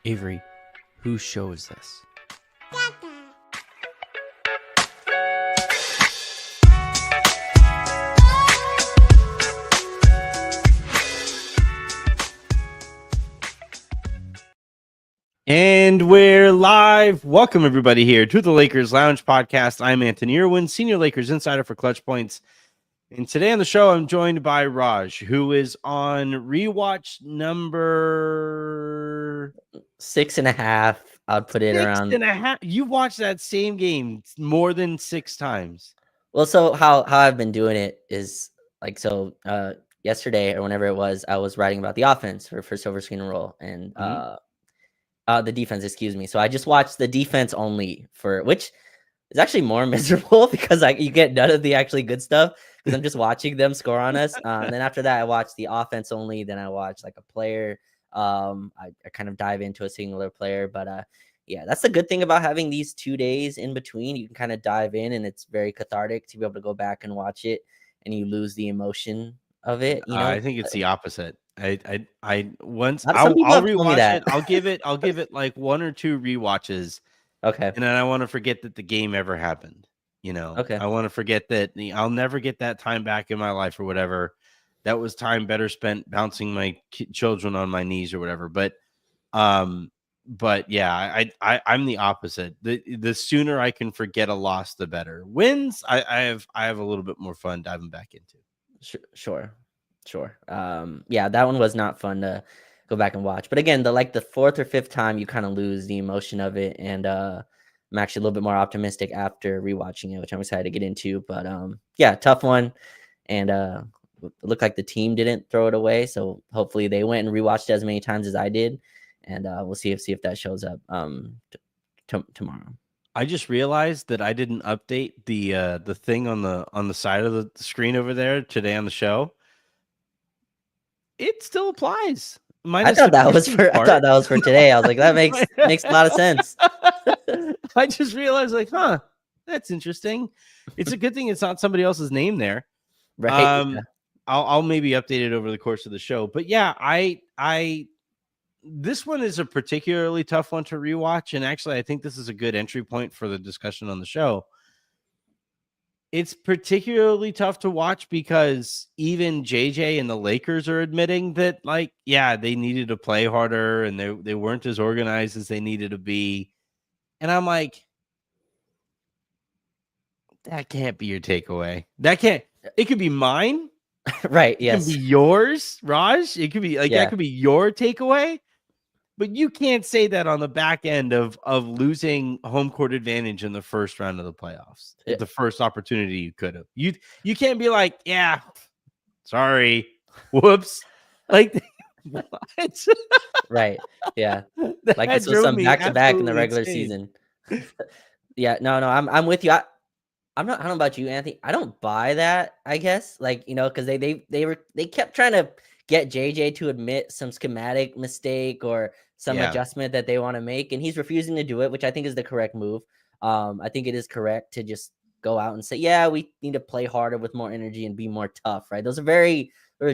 Avery, whose show is this? And we're live. Welcome, everybody, here to the Lakers Lounge Podcast. I'm Anthony Irwin, Senior Lakers Insider for Clutch Points. And today on the show, I'm joined by Raj, who is on rewatch number 6.5. I'd put it around 6.5. You watched that same game more than 6 times. Well, so how I've been doing it is like, yesterday or whenever it was, I was writing about the offense for Silver Screen and Roll and the defense, excuse me. So I just watched the defense only, for which is actually more miserable because you get none of the actually good stuff because I'm just watching them score on us. And then after that, I watched the offense only. Then I watched like a player. I kind of dive into a singular player, but yeah, that's the good thing about having these 2 days in between. You can kind of dive in, and it's very cathartic to be able to go back and watch it, and you lose the emotion of it. You know, I think it's the opposite. I'll rewatch it. I'll give it like 1 or 2 rewatches. Okay. And then I want to forget that the game ever happened. You know, okay. I want to forget that I'll never get that time back in my life or whatever. That was time better spent bouncing my children on my knees or whatever. But yeah, I'm the opposite. The sooner I can forget a loss, the better. Wins, I have a little bit more fun diving back into. Sure. Yeah, that one was not fun to go back and watch. But again, the 4th or 5th time, you kind of lose the emotion of it. And I'm actually a little bit more optimistic after rewatching it, which I'm excited to get into. But yeah, tough one. And it looked like the team didn't throw it away. So hopefully they went and rewatched it as many times as I did. And we'll see if that shows up tomorrow. I just realized that I didn't update the thing on the side of the screen over there today on the show. It still applies. I thought that was for today. I was like, that makes a lot of sense. I just realized, that's interesting. It's a good thing it's not somebody else's name there. Right. Yeah. I'll maybe update it over the course of the show. But yeah, this one is a particularly tough one to rewatch, and actually I think this is a good entry point for the discussion on the show. It's particularly tough to watch because even JJ and the Lakers are admitting that, they needed to play harder and they weren't as organized as they needed to be. And I'm like, that can't be your takeaway. It could be mine. Right. Yes. It can be yours, Raj. It could be that could be your takeaway. But you can't say that on the back end of losing home court advantage in the first round of the playoffs. Yeah. The first opportunity you could have. You can't be like, yeah, sorry, whoops. What? Right. Yeah. Like this was some back-to-back in the regular season. Yeah. No. I'm with you. I don't know about you, Anthony. I don't buy that, I guess. Because they kept trying to get JJ to admit some schematic mistake or some adjustment that they want to make, and he's refusing to do it, which I think is the correct move. I think it is correct to just go out and say, yeah, we need to play harder with more energy and be more tough, right? Those are very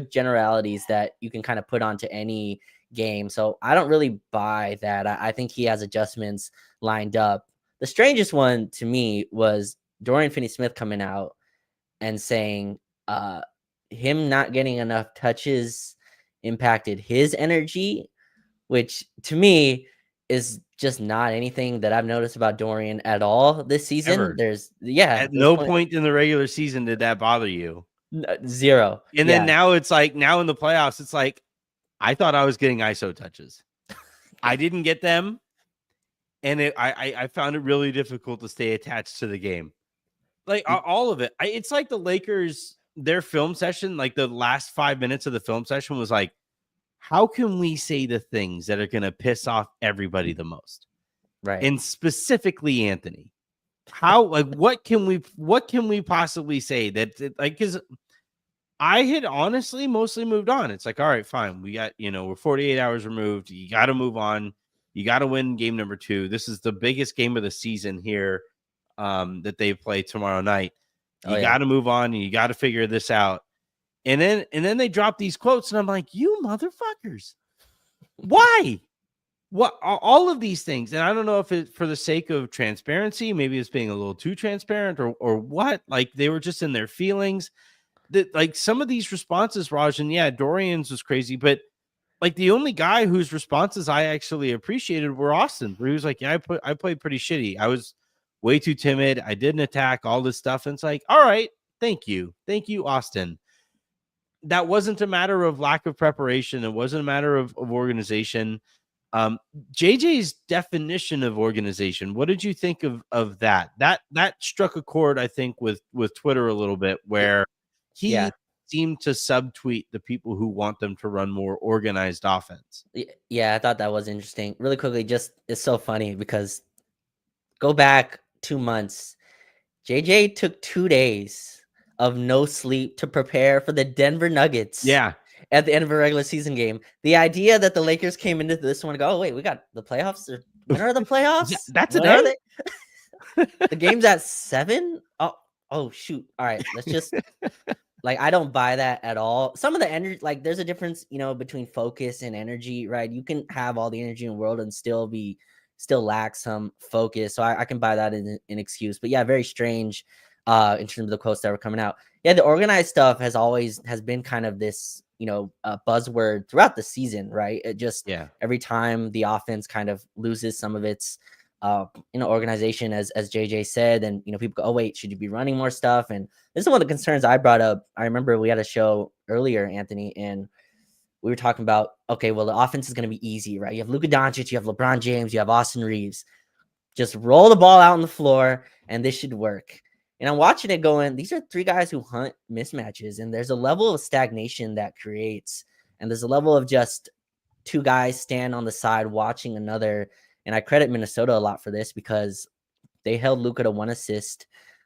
generalities that you can kind of put onto any game. So I don't really buy that. I think he has adjustments lined up. The strangest one to me was Dorian Finney-Smith coming out and saying him not getting enough touches impacted his energy, which to me is just not anything that I've noticed about Dorian at all this season. Ever. At no point in the regular season did that bother you. Zero. And then now it's now in the playoffs, it's I thought I was getting ISO touches. I didn't get them. And I found it really difficult to stay attached to the game. All of it. It's like the Lakers, their film session, the last 5 minutes of the film session was how can we say the things that are going to piss off everybody the most? Right. And specifically Anthony. What can we possibly say that because I had honestly mostly moved on. It's all right, fine. We got, we're 48 hours removed. You got to move on. You got to win game number 2. This is the biggest game of the season here that they play tomorrow night. You got to move on and you got to figure this out. And then they drop these quotes, and I'm like, you motherfuckers, why? What all of these things? And I don't know if it's for the sake of transparency, maybe it's being a little too transparent, or what. Like they were just in their feelings. That like some of these responses, Raj, and yeah, Dorian's was crazy, but like the only guy whose responses I actually appreciated were Austin, where he was like, yeah, I played pretty shitty. I was way too timid. I didn't attack all this stuff. And it's like, all right, thank you, Austin. That wasn't a matter of lack of preparation. It wasn't a matter of organization. JJ's definition of organization. What did you think of that? That struck a chord, I think, with Twitter a little bit, where he seemed to subtweet the people who want them to run more organized offense. Yeah, I thought that was interesting. Really quickly, just it's so funny because go back 2 months. JJ took 2 days of no sleep to prepare for the Denver Nuggets. Yeah. At the end of a regular season game. The idea that the Lakers came into this one and go, oh, wait, we got the playoffs. When are the playoffs? That's today? The game's at 7? Oh, shoot. All right. Let's just like, I don't buy that at all. Some of the energy, like there's a difference, between focus and energy, right? You can have all the energy in the world and still lack some focus. So I can buy that in an excuse. But yeah, very strange in terms of the quotes that were coming out. Yeah, the organized stuff has been kind of this, buzzword throughout the season, right? It just every time the offense kind of loses some of its organization, as JJ said, and people go, oh wait, should you be running more stuff? And this is one of the concerns I brought up. I remember we had a show earlier, Anthony, and we were talking about, okay, well, the offense is going to be easy, right? You have Luka Doncic, you have LeBron James, you have Austin Reaves. Just roll the ball out on the floor, and this should work. And I'm watching it going, these are 3 guys who hunt mismatches, and there's a level of stagnation that creates, and there's a level of just 2 guys stand on the side watching another. And I credit Minnesota a lot for this because they held Luka to 1 assist,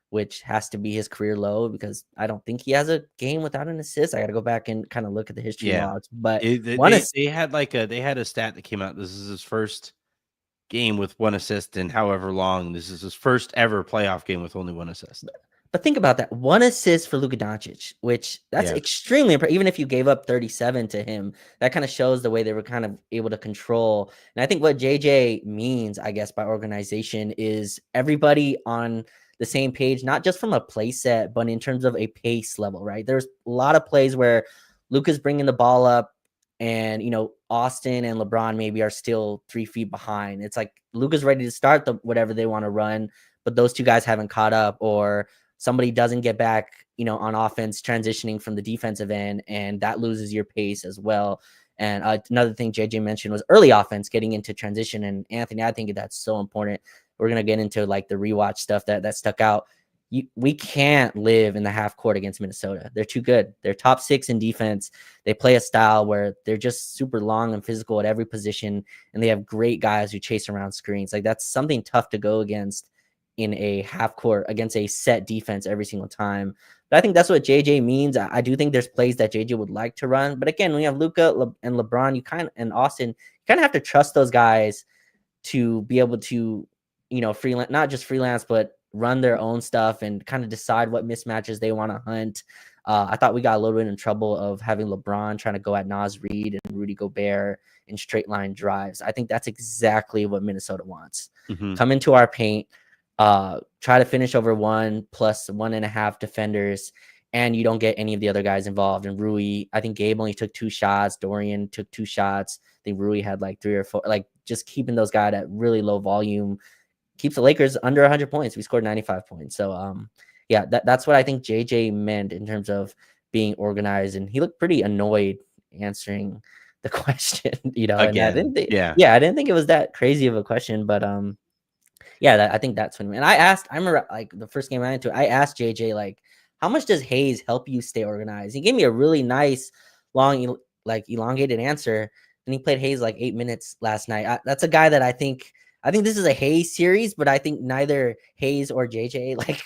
which has to be his career low because I don't think he has a game without an assist. I got to go back and kind of look at the history logs. But they had a stat that came out. This is his first game with 1 assist in however long. This is his first ever playoff game with only 1 assist. But think about that. 1 assist for Luka Doncic, which that's extremely impressive. Even if you gave up 37 to him, that kind of shows the way they were kind of able to control. And I think what JJ means, I guess, by organization is everybody on the same page, not just from a play set, but in terms of a pace level, right? There's a lot of plays where Luka's bringing the ball up, and Austin and LeBron maybe are still 3 feet behind. It's like Luka's ready to start whatever they want to run, but those 2 guys haven't caught up, or somebody doesn't get back, on offense transitioning from the defensive end, and that loses your pace as well. And another thing JJ mentioned was early offense getting into transition. And Anthony, I think that's so important. We're gonna get into like the rewatch stuff that stuck out. We can't live in the half court against Minnesota. They're too good. They're top 6 in defense. They play a style where they're just super long and physical at every position, and they have great guys who chase around screens. Like that's something tough to go against in a half court against a set defense every single time. But I think that's what JJ means. I do think there's plays that JJ would like to run, but again, when you have Luka and LeBron, and Austin, you kind of have to trust those guys to be able to, freelance, not just freelance, but run their own stuff and kind of decide what mismatches they want to hunt. I thought we got a little bit in trouble of having LeBron trying to go at Naz Reid and Rudy Gobert in straight line drives. I think that's exactly what Minnesota wants. Come into our paint, try to finish over 1 plus 1.5 defenders, and you don't get any of the other guys involved. And Rui, I think Gabe only took 2 shots. Dorian took 2 shots. I think Rui had like 3 or 4. Like just keeping those guys at really low volume keeps the Lakers under 100 points. We scored 95 points. So, yeah, that's what I think JJ meant in terms of being organized. And he looked pretty annoyed answering the question, Again, and I didn't think it was that crazy of a question, but I think that's when. And I remember like the first game I went to, I asked JJ like, how much does Hayes help you stay organized? He gave me a really nice, long, like elongated answer, and he played Hayes like 8 minutes last night. That's a guy that I think this is a Hayes series, but I think neither Hayes or JJ like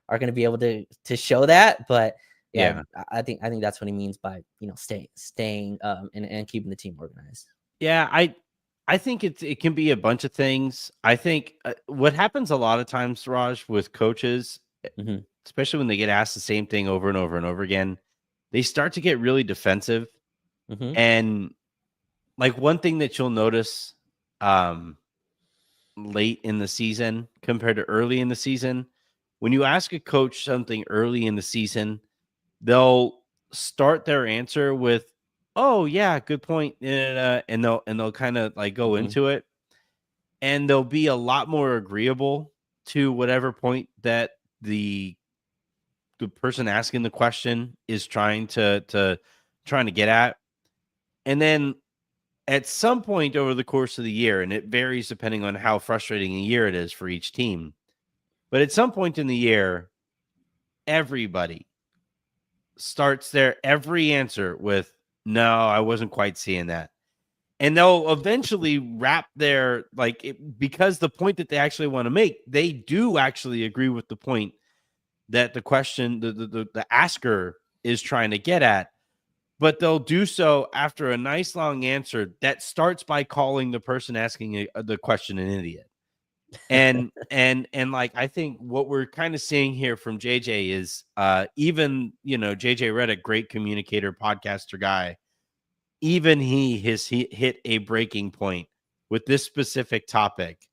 are going to be able to show that. But I think that's what he means by staying and keeping the team organized. Yeah, I think it can be a bunch of things. I think what happens a lot of times, Raj, with coaches, especially when they get asked the same thing over and over and over again, they start to get really defensive. And like one thing that you'll notice late in the season compared to early in the season, when you ask a coach something early in the season, they'll start their answer with, "Oh yeah, good point," and they'll kind of like go into it, and they'll be a lot more agreeable to whatever point that the person asking the question is trying to get at. And then at some point over the course of the year, and it varies depending on how frustrating a year it is for each team, but at some point in the year, everybody starts their every answer with, "No, I wasn't quite seeing that." And they'll eventually wrap their because the point that they actually want to make, they do actually agree with the point that the question, the asker is trying to get at, but they'll do so after a nice long answer that starts by calling the person asking the question an idiot. And like, I think what we're kind of seeing here from JJ is even, JJ Redick, great communicator, podcaster guy, even he hit a breaking point with this specific topic.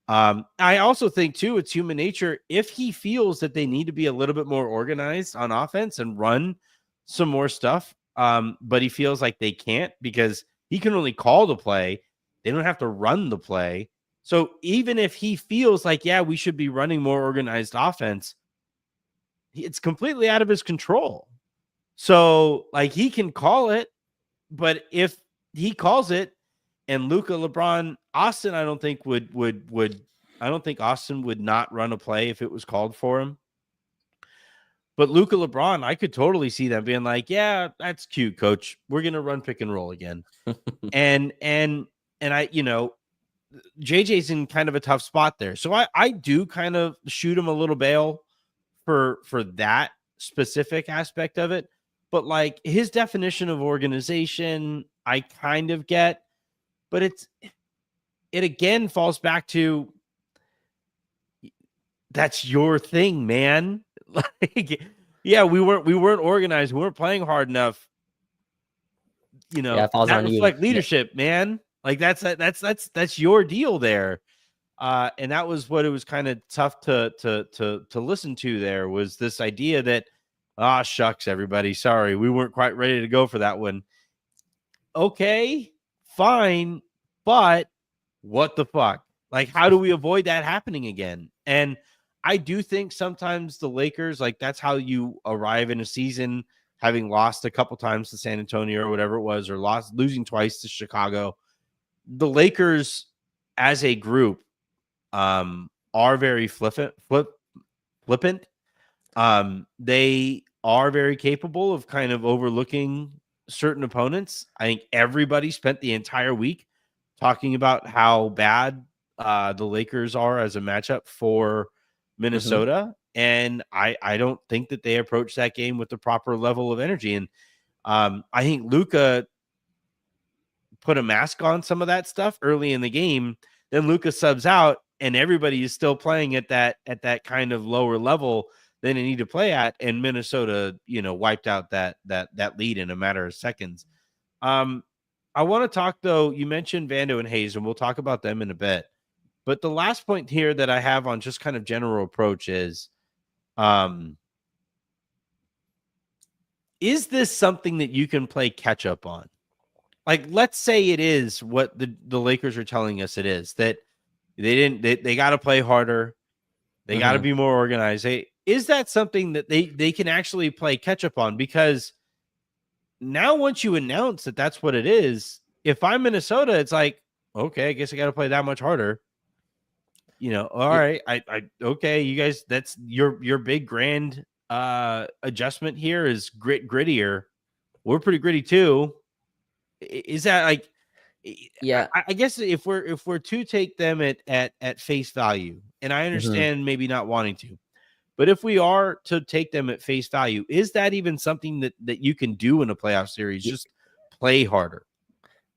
I also think too, it's human nature. If he feels that they need to be a little bit more organized on offense and run some more stuff, but he feels like they can't because he can only call the play. They don't have to run the play. So even if he feels like, yeah, we should be running more organized offense, it's completely out of his control. So like, he can call it, but if he calls it and Luka, LeBron, Austin, I don't think I don't think Austin would not run a play if it was called for him. But Luka, LeBron, I could totally see them being like, "Yeah, that's cute, coach. We're gonna run pick and roll again." and I, JJ's in kind of a tough spot there. So I do kind of shoot him a little bail for that specific aspect of it. But like, his definition of organization, I kind of get, but it again falls back to, that's your thing, man. Like, yeah, we weren't organized. We weren't playing hard enough. Yeah, it falls that on you. reflect leadership, man. Like, that's your deal there. And that was what it was kind of tough to listen to. There was this idea that, shucks, everybody, sorry, we weren't quite ready to go for that one. Okay, fine, but what the fuck? Like, how do we avoid that happening again? And I do think sometimes the Lakers, like, that's how you arrive in a season, having lost a couple times to San Antonio or whatever it was, or losing twice to Chicago. The Lakers as a group are very flippant. They are very capable of kind of overlooking certain opponents. I think everybody spent the entire week talking about how bad the Lakers are as a matchup for Minnesota. And I don't think that they approached that game with the proper level of energy. And I think Luka put a mask on some of that stuff early in the game. Then Luka subs out, and everybody is still playing at that kind of lower level than they need to play at. And Minnesota, wiped out that lead in a matter of seconds. I want to talk, though. You mentioned Vando and Hayes, and we'll talk about them in a bit. But the last point here that I have on just kind of general approach is this something that you can play catch up on? Like, let's say it is what the Lakers are telling us it is, that they got to play harder. They got to be more organized. Is that something that they can actually play catch up on? Because now, once you announce that that's what it is, if I'm Minnesota, it's like, okay, I guess I got to play that much harder. All right, I okay, you guys, that's your big grand adjustment here is grittier. We're pretty gritty too. Is that like, yeah, I guess if we're to take them at face value, and I understand maybe not wanting to, but if we are to take them at face value, is that even something that you can do in a playoff series? Just play harder.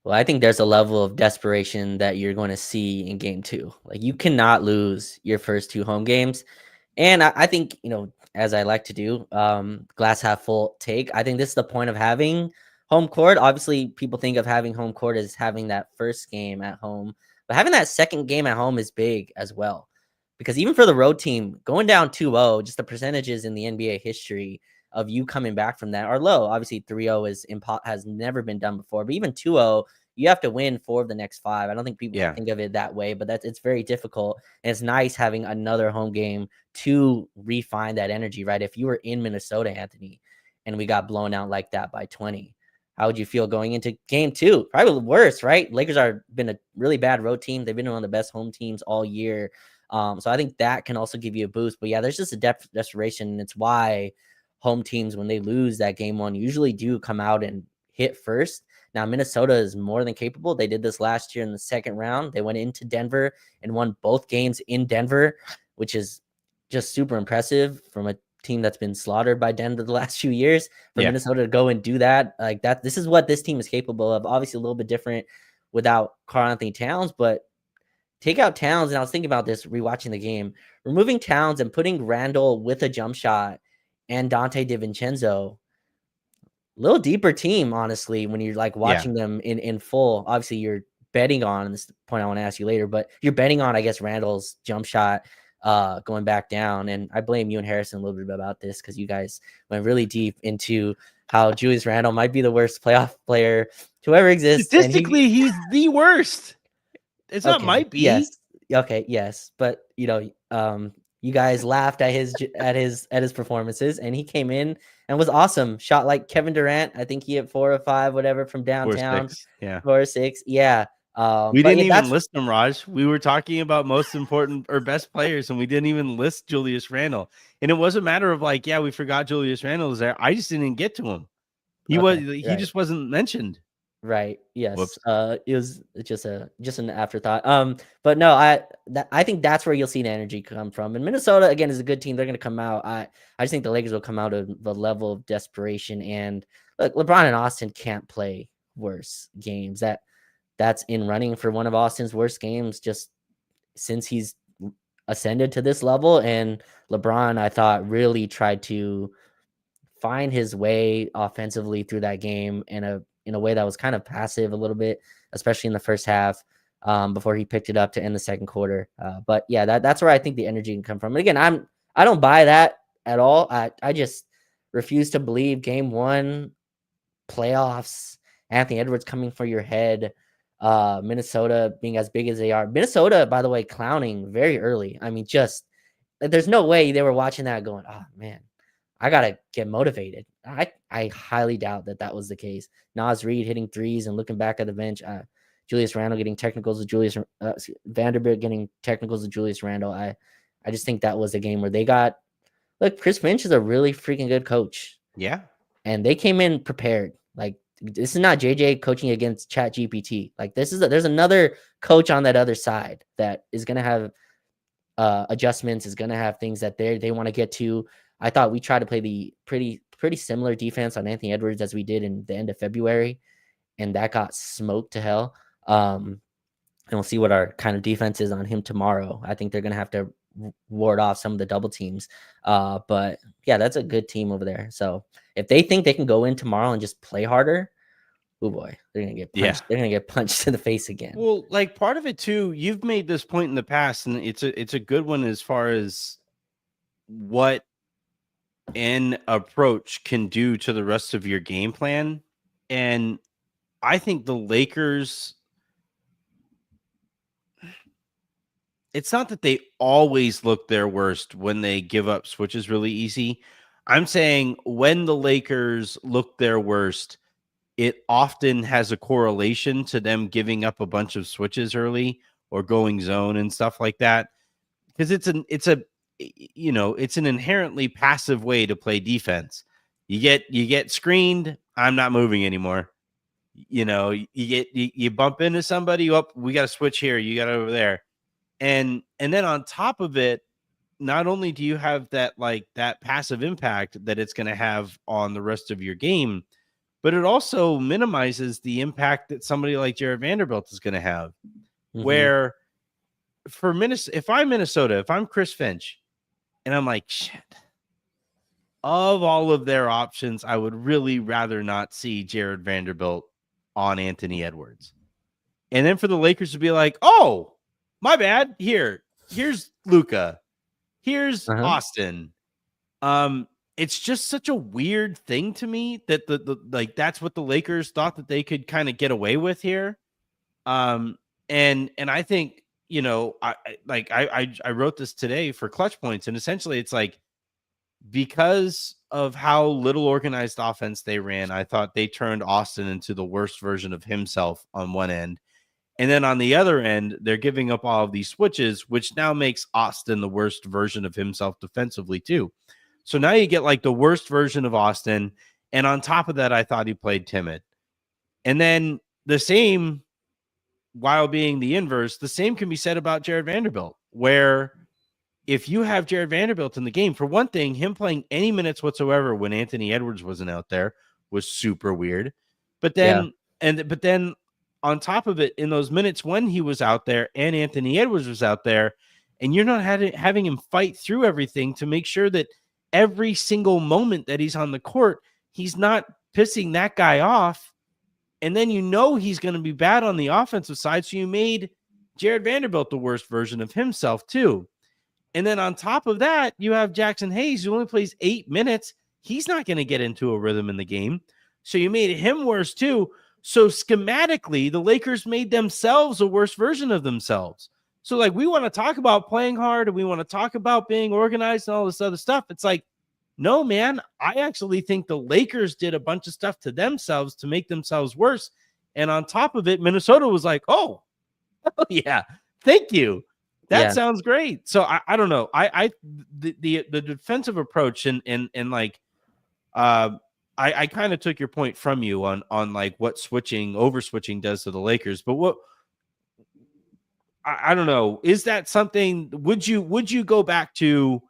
Well, I think there's a level of desperation that you're going to see in game 2. Like, you cannot lose your first 2 home games. And I think, as I like to do, glass half full take. I think this is the point of having home court. Obviously, people think of having home court as having that first game at home, but having that second game at home is big as well. Because even for the road team, going down 2-0, just the percentages in the NBA history of you coming back from that are low. Obviously, 3-0 has never been done before, but even 2-0, you have to win 4 of the next 5. I don't think people think of it that way, but it's very difficult. And it's nice having another home game to refine that energy, right? If you were in Minnesota, Anthony, and we got blown out like that by 20, how would you feel going into game 2? Probably worse, right? Lakers are been a really bad road team. They've been one of the best home teams all year. So I think that can also give you a boost. But yeah, there's just a desperation, and it's why home teams, when they lose that game 1, usually do come out and hit first. Now, Minnesota is more than capable. They did this last year in the second round. They went into Denver and won both games in Denver, which is just super impressive from a team that's been slaughtered by Denver the last few years. For Minnesota to go and do that, like that, this is what this team is capable of. Obviously, a little bit different without Karl-Anthony Towns, but take out Towns, and I was thinking about this rewatching the game, removing Towns and putting Randall with a jump shot and Dante DiVincenzo, a little deeper team, honestly, when you're like watching them in full. Obviously, you're betting on, and this is the point I want to ask you later, but you're betting on, I guess, Randall's jump shot going back down. And I blame you and Harrison a little bit about this because you guys went really deep into how Julius Randle might be the worst playoff player to ever exist. Statistically, he's the worst. It's not might be. Yes. Okay. Yes. But you guys laughed at his performances, and he came in and was awesome. Shot like Kevin Durant. I think he hit 4 or 5, whatever, from downtown. 4 or 6. Yeah. We didn't even list them, Raj. We were talking about most important or best players, and we didn't even list Julius Randle. And it was a matter of like, we forgot Julius Randle was there. I just didn't get to him. He just wasn't mentioned. Right. Yes. Whoops. It was just an afterthought. But no, I think that's where you'll see the energy come from. And Minnesota, again, is a good team. They're going to come out. I just think the Lakers will come out of the level of desperation. And look, LeBron and Austin can't play worse games. That's in running for one of Austin's worst games just since he's ascended to this level. And LeBron, I thought, really tried to find his way offensively through that game in a way that was kind of passive a little bit, especially in the first half, before he picked it up to end the second quarter. But yeah, that's where I think the energy can come from. And again, I don't buy that at all. I just refuse to believe game 1 playoffs, Anthony Edwards coming for your head, Minnesota being as big as they are. Minnesota, by the way, clowning very early. I mean, just there's no way they were watching that going, oh man, I gotta get motivated. I highly doubt that was the case. Naz Reid hitting threes and looking back at the bench. Julius Randle getting technicals with Vanderbilt getting technicals with Julius Randle. I just think that was a game where they got. Look, Chris Finch is a really freaking good coach. Yeah, and they came in prepared. Like this is not JJ coaching against ChatGPT. Like there's another coach on that other side that is gonna have adjustments, is gonna have things that they want to get to. I thought we tried to play the pretty similar defense on Anthony Edwards as we did in the end of February, and that got smoked to hell. And we'll see what our kind of defense is on him tomorrow. I think they're going to have to ward off some of the double teams. But yeah, that's a good team over there. So if they think they can go in tomorrow and just play harder, oh boy, they're going to get punched. They're going to get punched in the face again. Well, like part of it too, you've made this point in the past, and it's a good one as far as what an approach can do to the rest of your game plan. And I think the Lakers, it's not that they always look their worst when they give up switches really easy. I'm saying when the Lakers look their worst, it often has a correlation to them giving up a bunch of switches early or going zone and stuff like that. Because it's an inherently passive way to play defense. You get screened. I'm not moving anymore. You bump into somebody. Oh, we got to switch here. You got over there. And then on top of it, not only do you have that passive impact that it's going to have on the rest of your game, but it also minimizes the impact that somebody like Jared Vanderbilt is going to have. Mm-hmm. Where for Minnesota, if I'm Minnesota, if I'm Chris Finch, and I'm like, shit, of all of their options, I would really rather not see Jared Vanderbilt on Anthony Edwards. And then for the Lakers to be like, oh, my bad. Here's Luka. Here's Austin. It's just such a weird thing to me that the like that's what the Lakers thought that they could kind of get away with here. And I think, you know, I wrote this today for Clutch Points, and essentially it's like, because of how little organized offense they ran, I thought they turned Austin into the worst version of himself on one end. And then on the other end, they're giving up all of these switches, which now makes Austin the worst version of himself defensively too. So now you get like the worst version of Austin. And on top of that, I thought he played timid. And then the same, while being the inverse, the same can be said about Jared Vanderbilt, where if you have Jared Vanderbilt in the game, for one thing, him playing any minutes whatsoever when Anthony Edwards wasn't out there was super weird. But then, but then on top of it, in those minutes when he was out there and Anthony Edwards was out there, and you're not having him fight through everything to make sure that every single moment that he's on the court, he's not pissing that guy off. And then you know he's going to be bad on the offensive side. So you made Jared Vanderbilt the worst version of himself too. And then on top of that, you have Jackson Hayes, who only plays 8 minutes. He's not going to get into a rhythm in the game. So you made him worse too. So schematically, the Lakers made themselves a worse version of themselves. So like, we want to talk about playing hard and we want to talk about being organized and all this other stuff. It's like, no, man, I actually think the Lakers did a bunch of stuff to themselves to make themselves worse. And on top of it, Minnesota was like, oh yeah, thank you. That sounds great. So I don't know. The defensive approach and like, I kind of took your point from you on like what over switching does to the Lakers, but what, I don't know. Is that something, would you go back to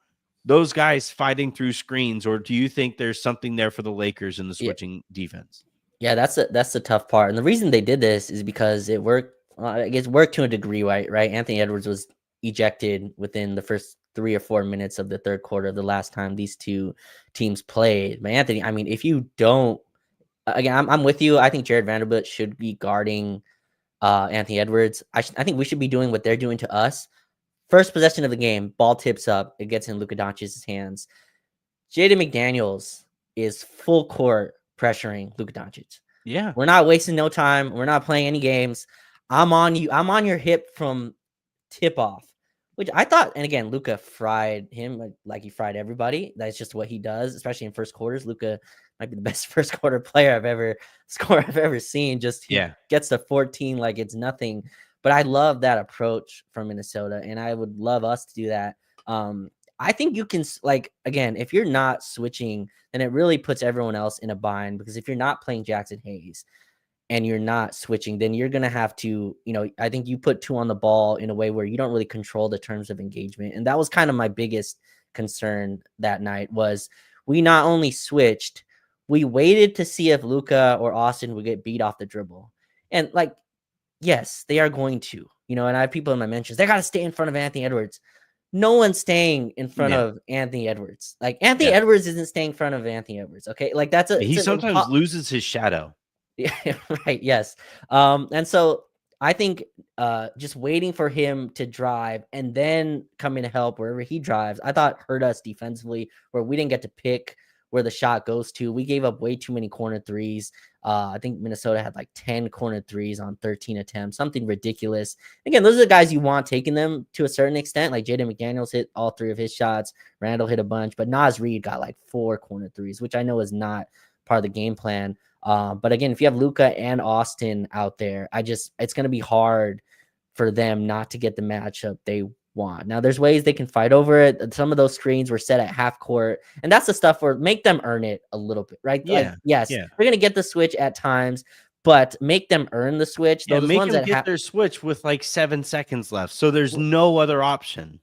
those guys fighting through screens, or do you think there's something there for the Lakers in the switching defense? Yeah, that's the tough part. And the reason they did this is because it worked. I guess worked to a degree, right? Anthony Edwards was ejected within the first 3 or 4 minutes of the third quarter the last time these two teams played. But Anthony, I mean, if you don't, again, I'm with you. I think Jared Vanderbilt should be guarding Anthony Edwards. I think we should be doing what they're doing to us. First possession of the game, ball tips up, it gets in Luka Doncic's hands. Jaden McDaniels is full court pressuring Luka Doncic. Yeah, we're not wasting no time. We're not playing any games. I'm on you. I'm on your hip from tip off, which I thought. And again, Luka fried him like he fried everybody. That's just what he does, especially in first quarters. Luka might be the best first quarter player I've ever seen. Just he gets to 14 like it's nothing. But I love that approach from Minnesota, and I would love us to do that. I think you can, like, again, if you're not switching, then it really puts everyone else in a bind, because if you're not playing Jackson Hayes and you're not switching, then you're going to have to, I think you put 2 on the ball in a way where you don't really control the terms of engagement. And that was kind of my biggest concern that night, was we not only switched, we waited to see if Luka or Austin would get beat off the dribble. And like, yes, they are going to, and I have people in my mentions, they got to stay in front of Anthony Edwards. No one's staying in front of Anthony Edwards. Like, Anthony Edwards isn't staying in front of Anthony Edwards. Okay. Like, he sometimes loses his shadow. Yeah. Right. Yes. And so I think just waiting for him to drive and then coming to help wherever he drives, I thought hurt us defensively, where we didn't get to pick where the shot goes to. We gave up way too many corner threes. I think Minnesota had like 10 corner threes on 13 attempts, something ridiculous. Again, those are the guys you want taking them to a certain extent. Like Jaden McDaniels hit all 3 of his shots. Randall hit a bunch, but Naz Reid got like 4 corner threes, which I know is not part of the game plan. But again, if you have Luka and Austin out there, it's going to be hard for them not to get the matchup they want. Now, there's ways they can fight over it. Some of those screens were set at half court, and that's the stuff where make them earn it a little bit, right? Yeah. Like, yes, they're going to get the switch at times, but make them earn the switch. Those make ones them that get their switch with like 7 seconds left, so there's no other option.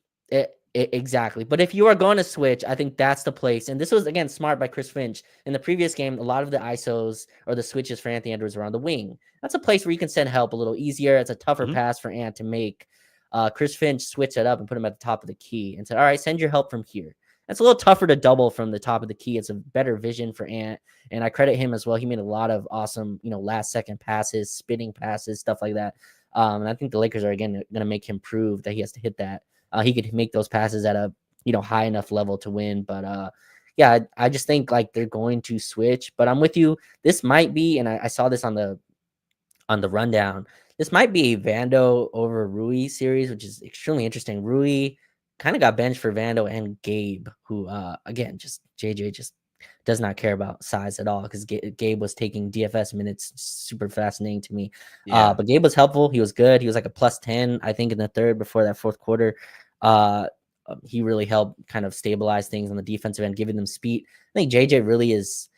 Exactly. But if you are going to switch, I think that's the place. And this was, again, smart by Chris Finch. In the previous game, a lot of the ISOs or the switches for Anthony Edwards were on the wing. That's a place where you can send help a little easier. It's a tougher pass for Ant to make. Chris Finch switched it up and put him at the top of the key and said, all right, send your help from here. It's a little tougher to double from the top of the key. It's a better vision for Ant, and I credit him as well. He made a lot of awesome, last second passes, spinning passes, stuff like that. And I think the Lakers are again going to make him prove that he has to hit that. He could make those passes at a high enough level to win, but yeah, I just think like they're going to switch. But I'm with you. This might be, and I saw this on the rundown. This might be a Vando over Rui series, which is extremely interesting. Rui kind of got benched for Vando and Gabe, who again, just JJ just does not care about size at all, because Gabe was taking DFS minutes. Super fascinating to me. Yeah. But Gabe was helpful. He was good. He was like a +10, I think, in the third before that fourth quarter. He really helped kind of stabilize things on the defensive end, giving them speed. I think JJ really is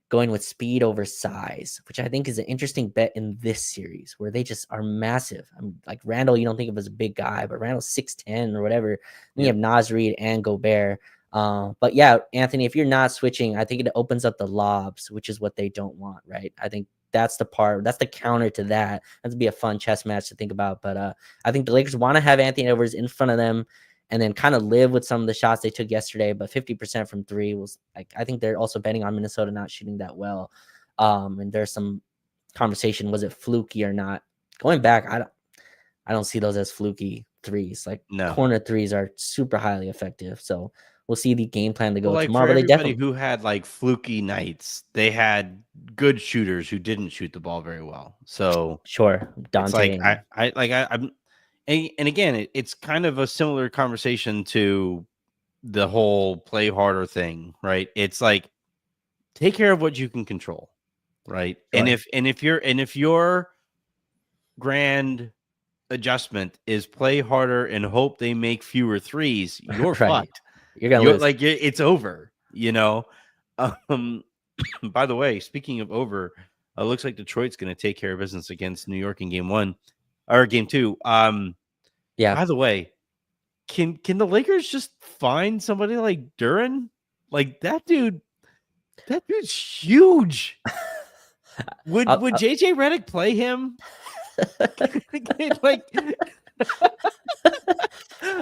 going with speed over size, which I think is an interesting bet in this series, where they just are massive. Like Randall, you don't think of as a big guy, but Randall's 6'10" or whatever. Then you have Naz Reid and Gobert. But yeah, Anthony, if you're not switching, I think it opens up the lobs, which is what they don't want, right? I think that's the counter to that. That'd be a fun chess match to think about. But I think the Lakers want to have Anthony Edwards in front of them, and then kind of live with some of the shots they took yesterday. But 50% from three was like, I think they're also betting on Minnesota not shooting that well. And there's some conversation, was it fluky or not? Going back, I don't see those as fluky threes. Like, corner threes are super highly effective. So we'll see the game plan to go tomorrow. For everybody who had like fluky nights, they had good shooters who didn't shoot the ball very well. So sure, Dante. It's like I'm. And again, it's kind of a similar conversation to the whole play harder thing, right? It's like, take care of what you can control, right? Sure. And if your grand adjustment is play harder and hope they make fewer threes, you're fucked. You're gonna lose. Like, it's over, By the way, speaking of over, it looks like Detroit's going to take care of business against New York in game 2. Yeah. By the way, can the Lakers just find somebody like Duren? Like, that dude's huge. Would JJ Redick play him? Like,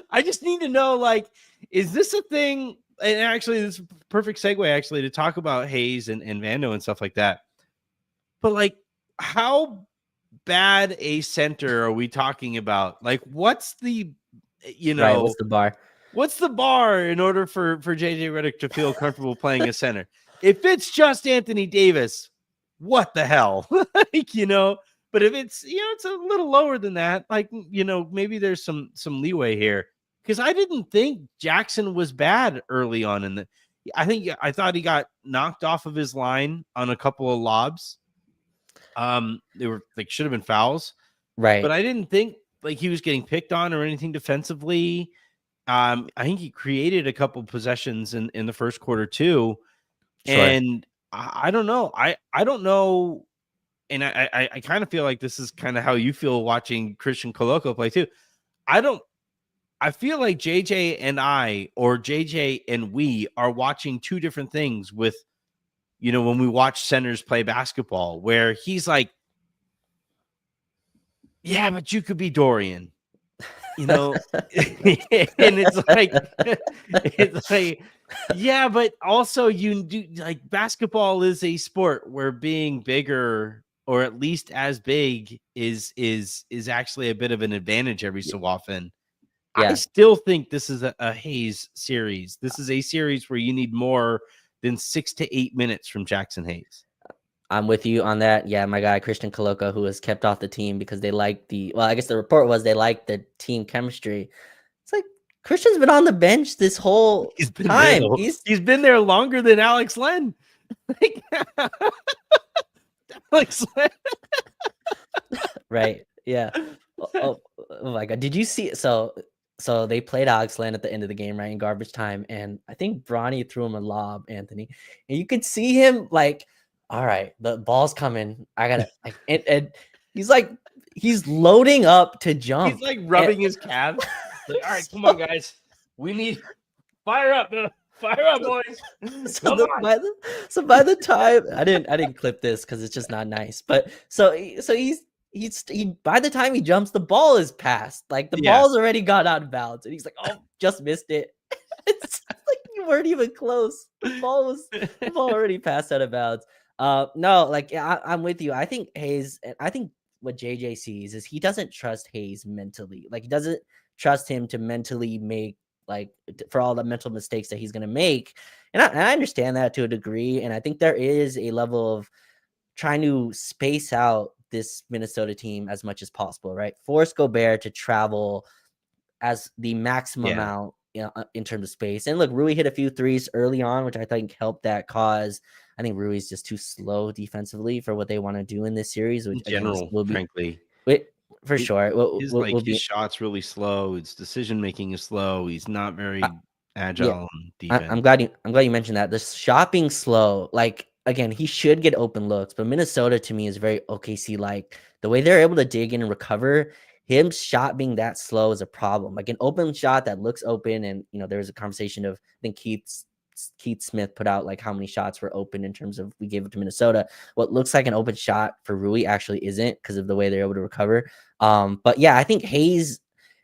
I just need to know, like, is this a thing? And actually, this is a perfect segue actually to talk about Hayes and Vando and stuff like that. But like, how bad a center are we talking about? Like, what's the what's the bar? What's the bar in order for JJ Redick to feel comfortable playing a center? If it's just Anthony Davis, what the hell? Like, but if it's it's a little lower than that, like, maybe there's some leeway here, because I didn't think Jackson was bad early on I thought he got knocked off of his line on a couple of lobs. They were like, should have been fouls, right? But I didn't think like he was getting picked on or anything defensively. I think he created a couple possessions in the first quarter too. Sure. And I don't know. I don't know. And I kind of feel like this is kind of how you feel watching Christian Coloco play too. I feel like JJ and I, or JJ and we, are watching two different things with, when we watch centers play basketball, where he's like, yeah, but you could be Dorian, and it's like, yeah, but also you do, like, basketball is a sport where being bigger, or at least as big, is actually a bit of an advantage every so often. Yeah. I still think this is a Hayes series. This is a series where you need more than 6 to 8 minutes from Jackson Hayes. I'm with you on that. Yeah, my guy Christian Coloco, who was kept off the team because they liked I guess the report was they liked the team chemistry. It's like, Christian's been on the bench this whole time. He's been there longer than Alex Len. Alex Len. Right. Yeah. Oh my God. Did you see? So they played Alex Len at the end of the game, right, in garbage time, and I think Bronny threw him a lob, Anthony, and you could see him like, all right, the ball's coming. I gotta, and he's loading up to jump. He's like rubbing his calves. Like, all right, come on, guys. We need fire up, boys. So by the time I didn't clip this because it's just not nice. But so he's by the time he jumps, the ball is passed. Like, the ball's already got out of bounds, and he's like, oh, just missed it. It's like, you weren't even close. The ball was already passed out of bounds. No, like I'm with you. I think Hayes. I think what JJ sees is he doesn't trust Hayes mentally. Like he doesn't trust him to mentally make for all the mental mistakes that he's going to make. And I understand that to a degree. And I think there is a level of trying to space out this Minnesota team as much as possible, right? Force Gobert to travel as the maximum amount in terms of space. And look, Rui hit a few threes early on, which I think helped that cause. I think Rui's just too slow defensively for what they want to do in this series, which in general, will be, frankly. Sure. His shot's really slow. His decision making is slow. He's not very agile on defense. I'm glad you mentioned that. The shot being slow, like again, he should get open looks, but Minnesota to me is very OKC like. The way they're able to dig in and recover, him shot being that slow is a problem. Like an open shot that looks open, and there was a conversation of I think Keith Smith put out like how many shots were open in terms of we gave it to Minnesota. What looks like an open shot for Rui actually isn't because of the way they're able to recover. But yeah, I think Hayes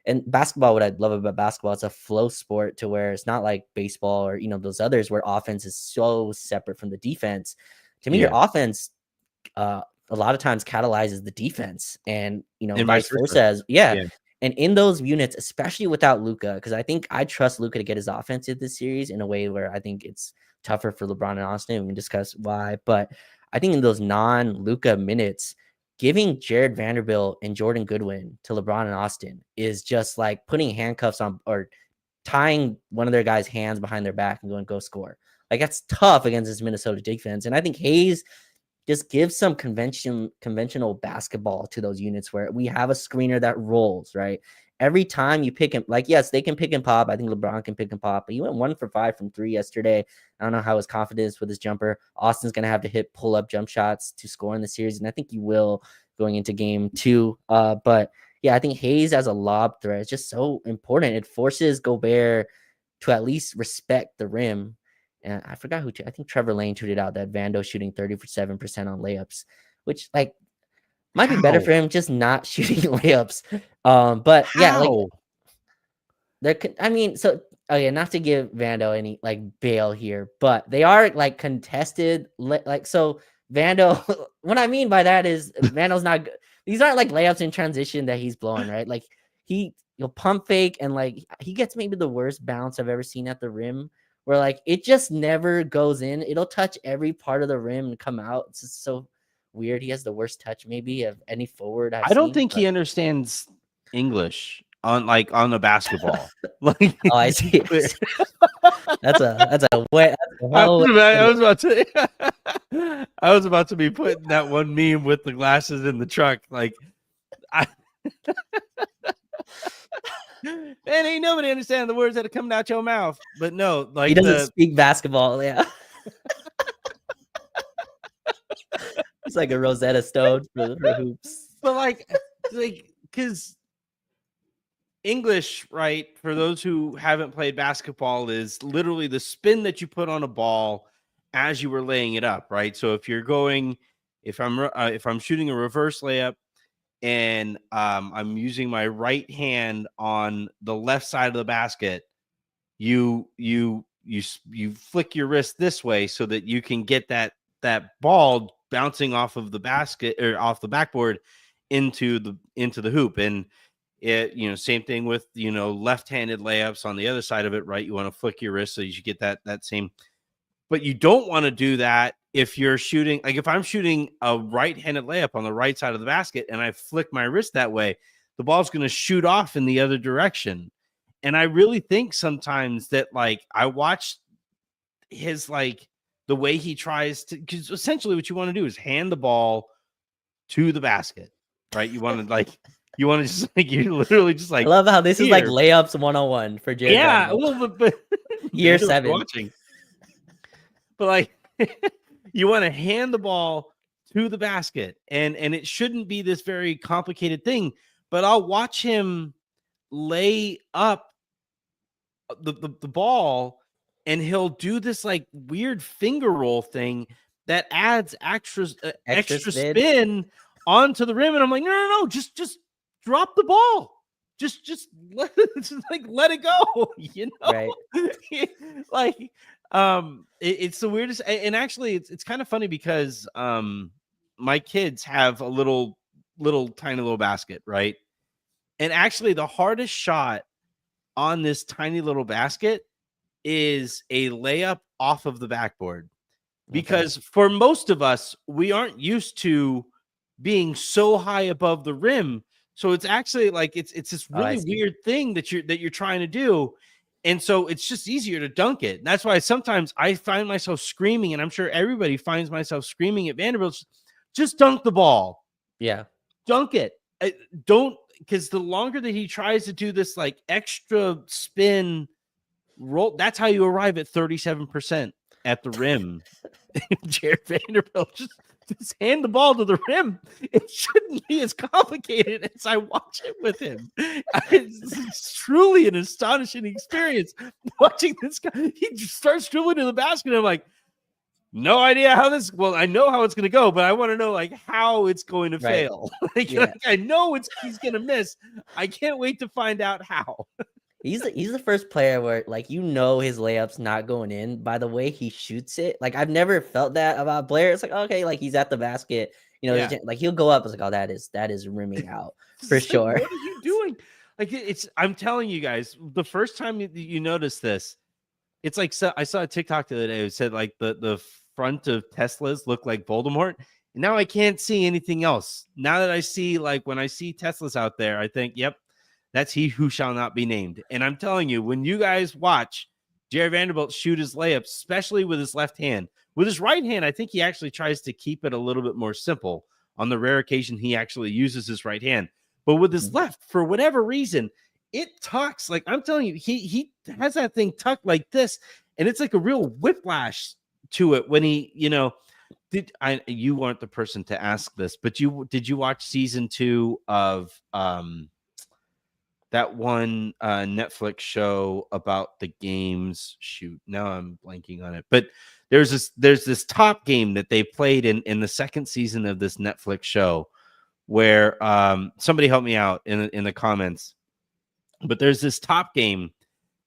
and basketball, what I love about basketball, it's a flow sport to where it's not like baseball or those others where offense is so separate from the defense. To me, your offense a lot of times catalyzes the defense, and vice versa. And in those units, especially without Luka, because I think I trust Luka to get his offense in this series in a way where I think it's tougher for LeBron and Austin. We can discuss why, but I think in those non-Luka minutes, giving Jared Vanderbilt and Jordan Goodwin to LeBron and Austin is just like putting handcuffs on or tying one of their guys' hands behind their back and going, go score. Like that's tough against this Minnesota defense. And I think Hayes just gives some conventional basketball to those units where we have a screener that rolls, right? Every time you pick him, like, yes, they can pick and pop. I think LeBron can pick and pop, but he went 1 for 5 from 3 yesterday. I don't know how his confidence with his jumper. Austin's going to have to hit pull-up jump shots to score in the series, and I think he will going into game 2. But yeah, I think Hayes as a lob threat is just so important. It forces Gobert to at least respect the rim. And I forgot I think Trevor Lane tweeted out that Vando shooting 37% on layups, which like might be better for him just not shooting layups. But yeah, like not to give Vando any like bail here, but they are like contested. Like so, Vando. What I mean by that is Vando's not good. These aren't like layups in transition that he's blowing, right? Like he'll pump fake and like he gets maybe the worst bounce I've ever seen at the rim. Where like it just never goes in. It'll touch every part of the rim and come out. It's just so weird. He has the worst touch maybe of any forward I've seen. I don't think he understands English on a basketball. Like, oh, I see. That's a way. I was about to be putting that one meme with the glasses in the truck. Like, and ain't nobody understand the words that are coming out your mouth. But no, like he doesn't speak basketball. Yeah, it's like a Rosetta Stone for hoops. But like because English, right? For those who haven't played basketball, is literally the spin that you put on a ball as you were laying it up, right? So if I'm shooting a reverse layup. And I'm using my right hand on the left side of the basket. You flick your wrist this way so that you can get that ball bouncing off of the basket or off the backboard into the hoop. And it same thing with left-handed layups on the other side of it, right? You want to flick your wrist so you get that same. But you don't want to do that if you're shooting, like if I'm shooting a right-handed layup on the right side of the basket and I flick my wrist that way, the ball's going to shoot off in the other direction. And I really think sometimes that like I watched his like the way he tries to, because essentially what you want to do is hand the ball to the basket, right? You want to just like you literally just like. I love how this is like layups 101 for Jared. Yeah, well, but year 7 watching. But like you want to hand the ball to the basket, and it shouldn't be this very complicated thing. But I'll watch him lay up the ball, and he'll do this like weird finger roll thing that adds extra spin onto the rim. And I'm like, no, just drop the ball. just let it go, Right. like it's the weirdest. And actually it's kind of funny because my kids have a little tiny little basket, right? And actually the hardest shot on this tiny little basket is a layup off of the backboard, because for most of us, we aren't used to being so high above the rim. So it's actually like it's this really weird thing that you're trying to do. And so it's just easier to dunk it. And that's why sometimes I find myself screaming, and I'm sure everybody finds myself screaming at Vanderbilt, just dunk the ball. Yeah. Dunk it. Don't, because the longer that he tries to do this like extra spin roll, that's how you arrive at 37% at the rim. Jared Vanderbilt, just hand the ball to the rim. It shouldn't be as complicated as I watch it with him. It's truly an astonishing experience watching this guy. He just starts dribbling to the basket, and I'm like, no idea how this. Well, I know how it's going to go, but I want to know like how it's going to fail. Like I know he's going to miss. I can't wait to find out how. He's the first player where like his layup's not going in by the way he shoots it. Like I've never felt that about Blair. It's like, okay, like he's at the basket, like he'll go up. It's like, oh, that is rimming out for sure. What are you doing? Like I'm telling you guys, the first time you notice this, it's like, so I saw a TikTok the other day. It said like the front of Teslas look like Voldemort. And now I can't see anything else. Now that I see, like when I see Teslas out there, I think, yep, that's he who shall not be named. And I'm telling you, when you guys watch Jared Vanderbilt shoot his layups, especially with his left hand, with his right hand, I think he actually tries to keep it a little bit more simple. On the rare occasion he actually uses his right hand, but with his left, for whatever reason, it tucks. Like I'm telling you, he has that thing tucked like this, and it's like a real whiplash to it when he, you weren't the person to ask this, but did you watch season 2 of that one Netflix show about the games? Shoot, now I'm blanking on it. But there's this top game that they played in the second season of this Netflix show where somebody help me out in the comments. But there's this top game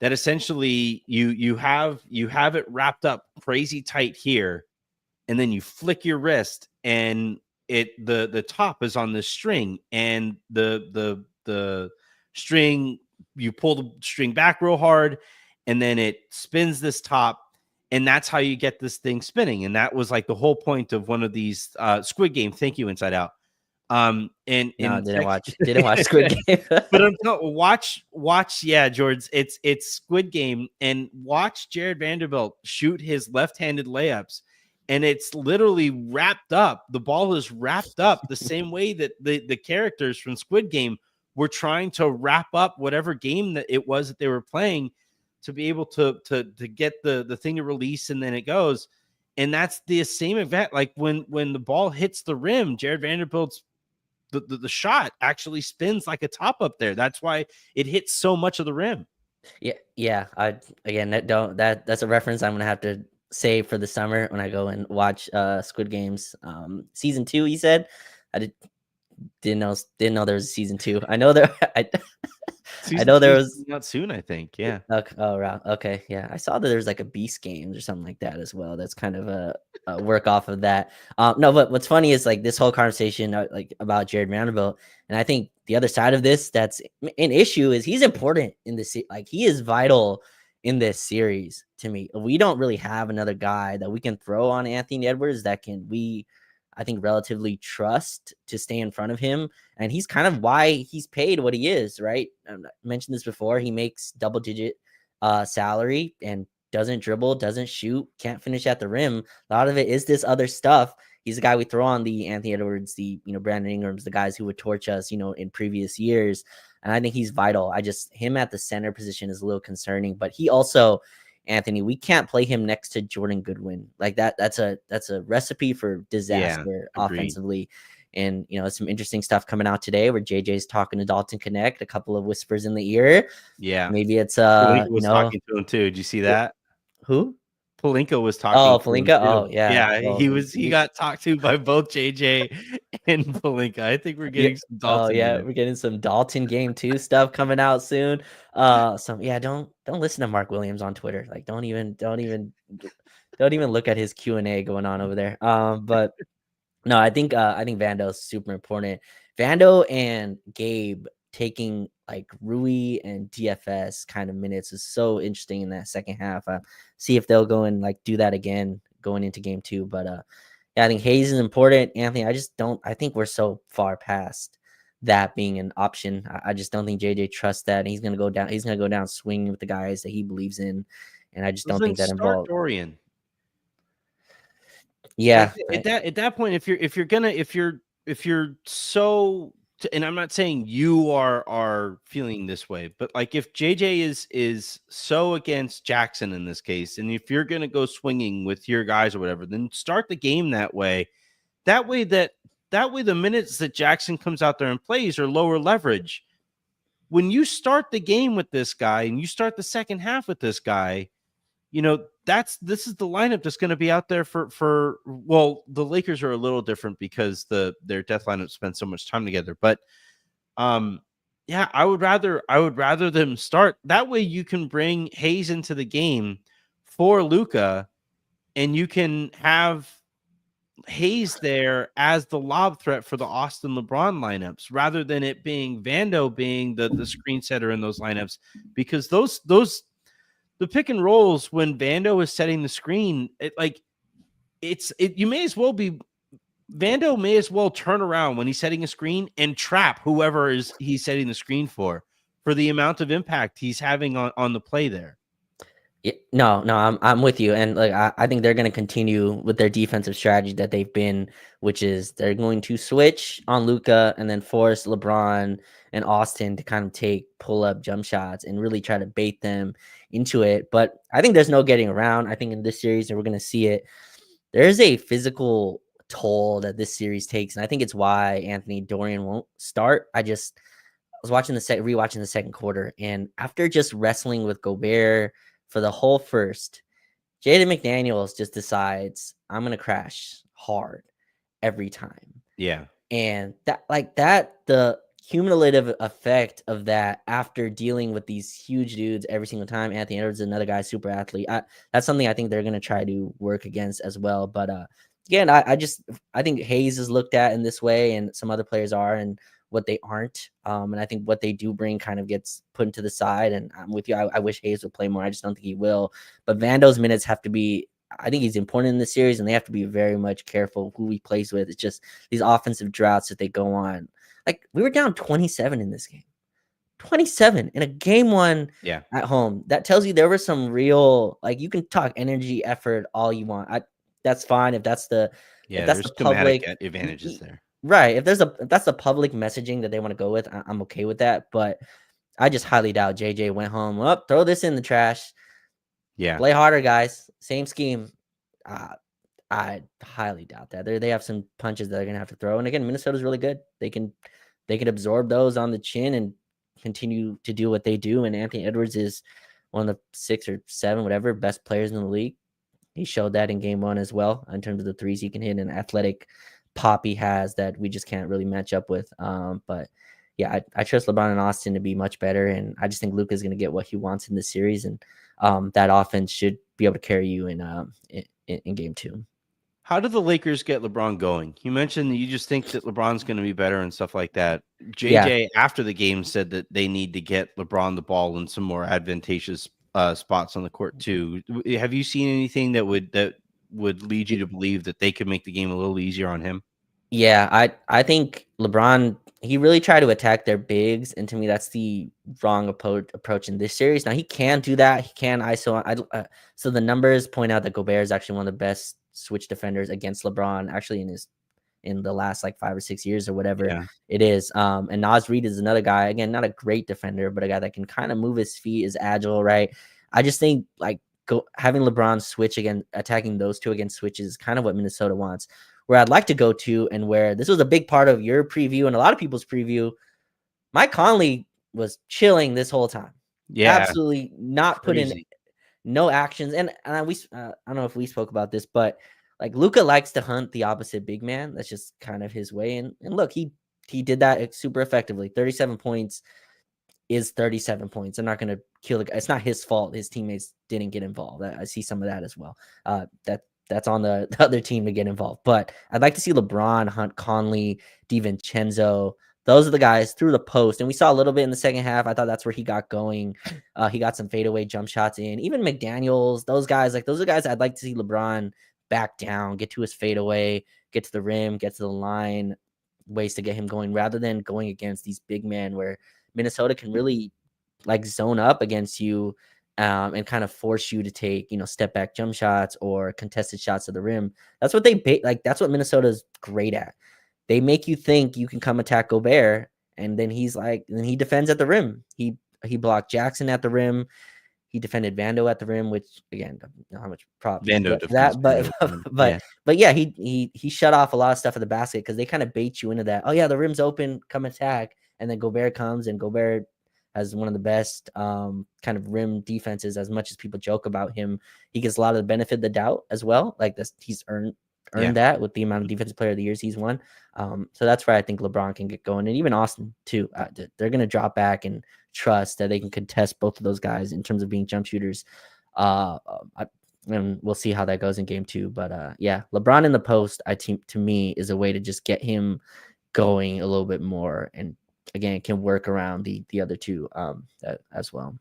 that essentially you have it wrapped up crazy tight here, and then you flick your wrist and the top is on the string, and the string, you pull the string back real hard, and then it spins this top, and that's how you get this thing spinning. And that was like the whole point of one of these Squid Game. Thank you, Inside Out. No, didn't watch Squid Game. But I'm telling, watch, yeah, George, it's Squid Game, and watch Jared Vanderbilt shoot his left-handed layups, and it's literally wrapped up. The ball is wrapped up the same way that the characters from Squid Game were trying to wrap up whatever game that it was that they were playing to be able to get the thing to release, and then it goes. And that's the same event. Like when the ball hits the rim, Jared Vanderbilt's the shot actually spins like a top up there. That's why it hits so much of the rim. Yeah. That's a reference I'm gonna have to save for the summer when I go and watch Squid Games season 2. He said, I didn't know there was a season 2. I know there. I know there was not soon. I think. Yeah. Okay. Oh, wow. Okay. Yeah. I saw that there's like a Beast Games or something like that as well. That's kind of a work off of that. No, but what's funny is like this whole conversation like about Jared Vanderbilt, and I think the other side of this that's an issue is he's important in this. Like he is vital in this series to me. We don't really have another guy that we can throw on Anthony Edwards that I think relatively trust to stay in front of him. And he's kind of why he's paid what he is, right? I mentioned this before. He makes double-digit salary and doesn't dribble, doesn't shoot, can't finish at the rim. A lot of it is this other stuff. He's the guy we throw on the Anthony Edwards, the Brandon Ingrams, the guys who would torch us, in previous years. And I think he's vital. Him at the center position is a little concerning, but he also, Anthony, we can't play him next to Jordan Goodwin like that. That's a recipe for disaster offensively. And some interesting stuff coming out today where JJ's talking to Dalton Connect, a couple of whispers in the ear. Yeah, maybe it's was talking to him too. Did you see that? Who? Pelinka was talking. Oh, Pelinka. Oh, yeah. Yeah, Well, he got talked to by both JJ and Pelinka. I think we're getting some Dalton. Oh yeah, we're getting some Dalton game 2 stuff coming out soon. Don't listen to Mark Williams on Twitter. Like don't even look at his Q&A going on over there. But no, I think Vando is super important. Vando and Gabe taking like Rui and DFS kind of minutes is so interesting in that second half. See if they'll go and like do that again going into game 2. But yeah, I think Hayes is important. Anthony, I think we're so far past that being an option. I just don't think JJ trusts that. And he's gonna go down swinging with the guys that he believes in. And I just don't think that involves Dorian. Yeah. At that point, if you're so, and I'm not saying you are feeling this way, but like if JJ is so against Jackson in this case, and if you're gonna go swinging with your guys or whatever, then start the game that way. That way the minutes that Jackson comes out there and plays are lower leverage. When you start the game with this guy and you start the second half with this guy, this is the lineup that's going to be out there for the Lakers are a little different because their death lineup spends so much time together. But yeah, I would rather them start that way. You can bring Hayes into the game for Luka, and you can have Hayes there as the lob threat for the Austin LeBron lineups, rather than it being Vando being the screen setter in those lineups, because the pick and rolls when Vando is setting the screen, you may as well be Vando may as well turn around when he's setting a screen and trap whoever he's setting the screen for the amount of impact he's having on the play there. Yeah, no, I'm with you, and like I think they're going to continue with their defensive strategy that they've been, which is they're going to switch on Luka and then force LeBron and Austin to kind of take pull-up jump shots and really try to bait them into it. But I think there's no getting around. I think in this series, and we're going to see it, there's a physical toll that this series takes, and I think it's why Anthony Dorian won't start. I was rewatching the second quarter, and after just wrestling with Gobert for the whole first, Jaden McDaniels just decides I'm going to crash hard every time. Yeah. And the cumulative effect of that after dealing with these huge dudes every single time. Anthony Edwards is another guy, super athlete. That's something I think they're going to try to work against as well. But again, I think Hayes is looked at in this way, and some other players are, and what they aren't. And I think what they do bring kind of gets put into the side. And I'm with you. I wish Hayes would play more. I just don't think he will. But Vando's minutes have to be, I think he's important in the series, and they have to be very much careful who he plays with. It's just these offensive droughts that they go on. Like, we were down 27 in this game. 27 in a game 1 at home. That tells you there was some real, like, you can talk energy, effort, all you want. That's fine if that's the public advantages there. Right. If that's the public messaging that they want to go with, I'm okay with that. But I just highly doubt JJ went home. Well, throw this in the trash. Yeah. Play harder, guys. Same scheme. I highly doubt that. They have some punches that they're gonna have to throw. And again, Minnesota's really good. They can absorb those on the chin and continue to do what they do. And Anthony Edwards is one of the 6 or 7, whatever, best players in the league. He showed that in game 1 as well, in terms of the threes he can hit and athletic pop he has that we just can't really match up with. But yeah, I trust LeBron and Austin to be much better. And I just think Luka's going to get what he wants in this series. And that offense should be able to carry you in game 2. How do the Lakers get LeBron going? You mentioned that you just think that LeBron's going to be better and stuff like that. JJ, after the game, said that they need to get LeBron the ball in some more advantageous spots on the court too. Have you seen anything that would lead you to believe that they could make the game a little easier on him? Yeah, I think LeBron, he really tried to attack their bigs, and to me, that's the wrong approach in this series. Now, he can do that. He can ISO. So the numbers point out that Gobert is actually one of the best switch defenders against LeBron, actually in the last like 5 or 6 years or whatever it is. And Naz Reid is another guy, again, not a great defender, but a guy that can kind of move his feet, is agile, right? I just think like having LeBron switch again, attacking those two against switches is kind of what Minnesota wants. Where I'd like to go to, and where this was a big part of your preview and a lot of people's preview, Mike Conley was chilling this whole time. Yeah, absolutely not put in no actions. And I don't know if we spoke about this, but like Luka likes to hunt the opposite big man. That's just kind of his way. And look, he did that super effectively. 37 points is 37 points. I'm not going to kill the guy. It's not his fault. His teammates didn't get involved. I see some of that as well. That's on the other team to get involved. But I'd like to see LeBron, Hunt, Conley, DiVincenzo. Those are the guys through the post. And we saw a little bit in the second half. I thought that's where he got going. He got some fadeaway jump shots in. Even McDaniels, those guys, like those are guys I'd like to see LeBron back down, get to his fadeaway, get to the rim, get to the line, ways to get him going rather than going against these big men where Minnesota can really like zone up against you and kind of force you to take, step back jump shots or contested shots to the rim. That's what that's what Minnesota's great at. They make you think you can come attack Gobert, and then then he defends at the rim. He blocked Jackson at the rim. He defended Vando at the rim, which again, I don't know how much props Vando that, but yeah, he shut off a lot of stuff at the basket because they kind of bait you into that. Oh yeah, the rim's open, come attack, and then Gobert comes, and Gobert has one of the best kind of rim defenses. As much as people joke about him, he gets a lot of the benefit of the doubt as well. Like this, he's earned that with the amount of defensive player of the years he's won. So that's where I think LeBron can get going, and even Austin too. They're going to drop back and trust that they can contest both of those guys in terms of being jump shooters. And we'll see how that goes in game 2. But yeah, LeBron in the post, to me, is a way to just get him going a little bit more, and again, can work around the other two as well.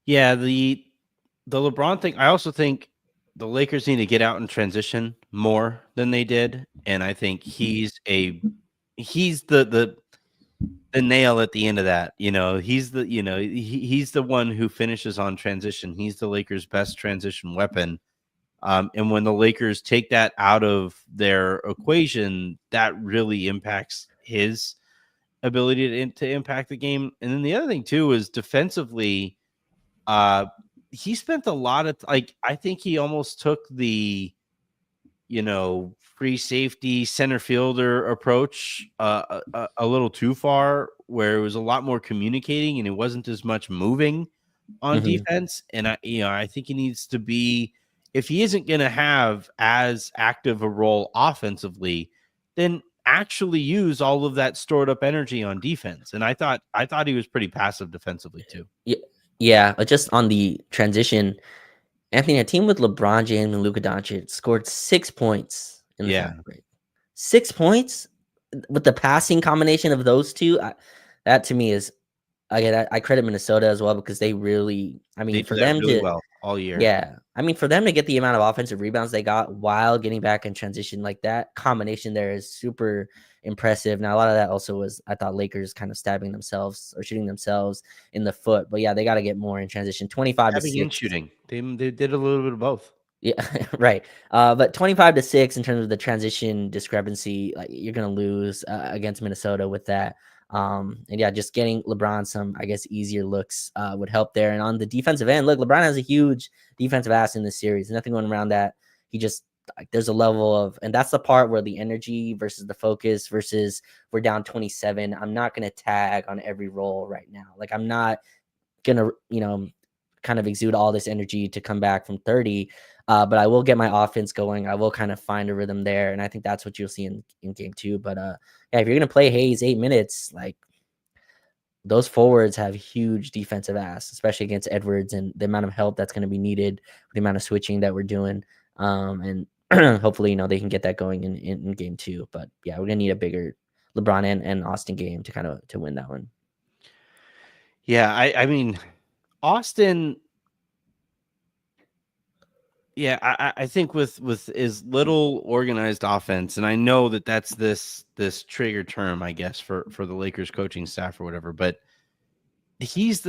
Yeah, the LeBron thing. I also think the Lakers need to get out in transition more than they did, and I think he's the nail at the end of that. He's the one who finishes on transition. He's the Lakers' best transition weapon. And when the Lakers take that out of their equation, that really impacts his ability to impact the game. And then the other thing too is defensively, he spent a lot of I think he almost took the free safety center fielder approach a little too far, where it was a lot more communicating and it wasn't as much moving on defense. And I think he needs to be, if he isn't going to have as active a role offensively, then actually use all of that stored up energy on defense. And I thought he was pretty passive defensively too. Yeah, but just on the transition, Anthony, a team with LeBron James and Luka Doncic scored 6 points in the fast break. 6 points with the passing combination of those two. That to me is, again, I credit Minnesota as well, because they really, for them really well all year. Yeah, for them to get the amount of offensive rebounds they got while getting back in transition, like that combination there is super impressive. Now, a lot of that also was, I thought, Lakers kind of stabbing themselves or shooting themselves in the foot. But yeah, they got to get more in transition. 25-6 shooting. They did a little bit of both. Yeah, right. But 25-6 in terms of the transition discrepancy, like you're gonna lose against Minnesota with that. And yeah, just getting LeBron some, I guess, easier looks would help there. And on the defensive end, look, LeBron has a huge defensive ass in this series. Nothing going around that. He just, there's a level of, and that's the part where the energy versus the focus versus we're down 27. I'm not going to tag on every roll right now. Like I'm not going to, kind of exude all this energy to come back from 30. But I will get my offense going. I will kind of find a rhythm there. And I think that's what you'll see in game 2. But yeah, if you're going to play Hayes 8 minutes, like those forwards have huge defensive ass, especially against Edwards, and the amount of help that's going to be needed, the amount of switching that we're doing. And hopefully, they can get that going in game 2. But yeah, we're going to need a bigger LeBron and Austin game to win that one. Yeah, I mean, Austin. Yeah, I think with as little organized offense, and I know that's this trigger term, I guess, for the Lakers coaching staff or whatever, but he's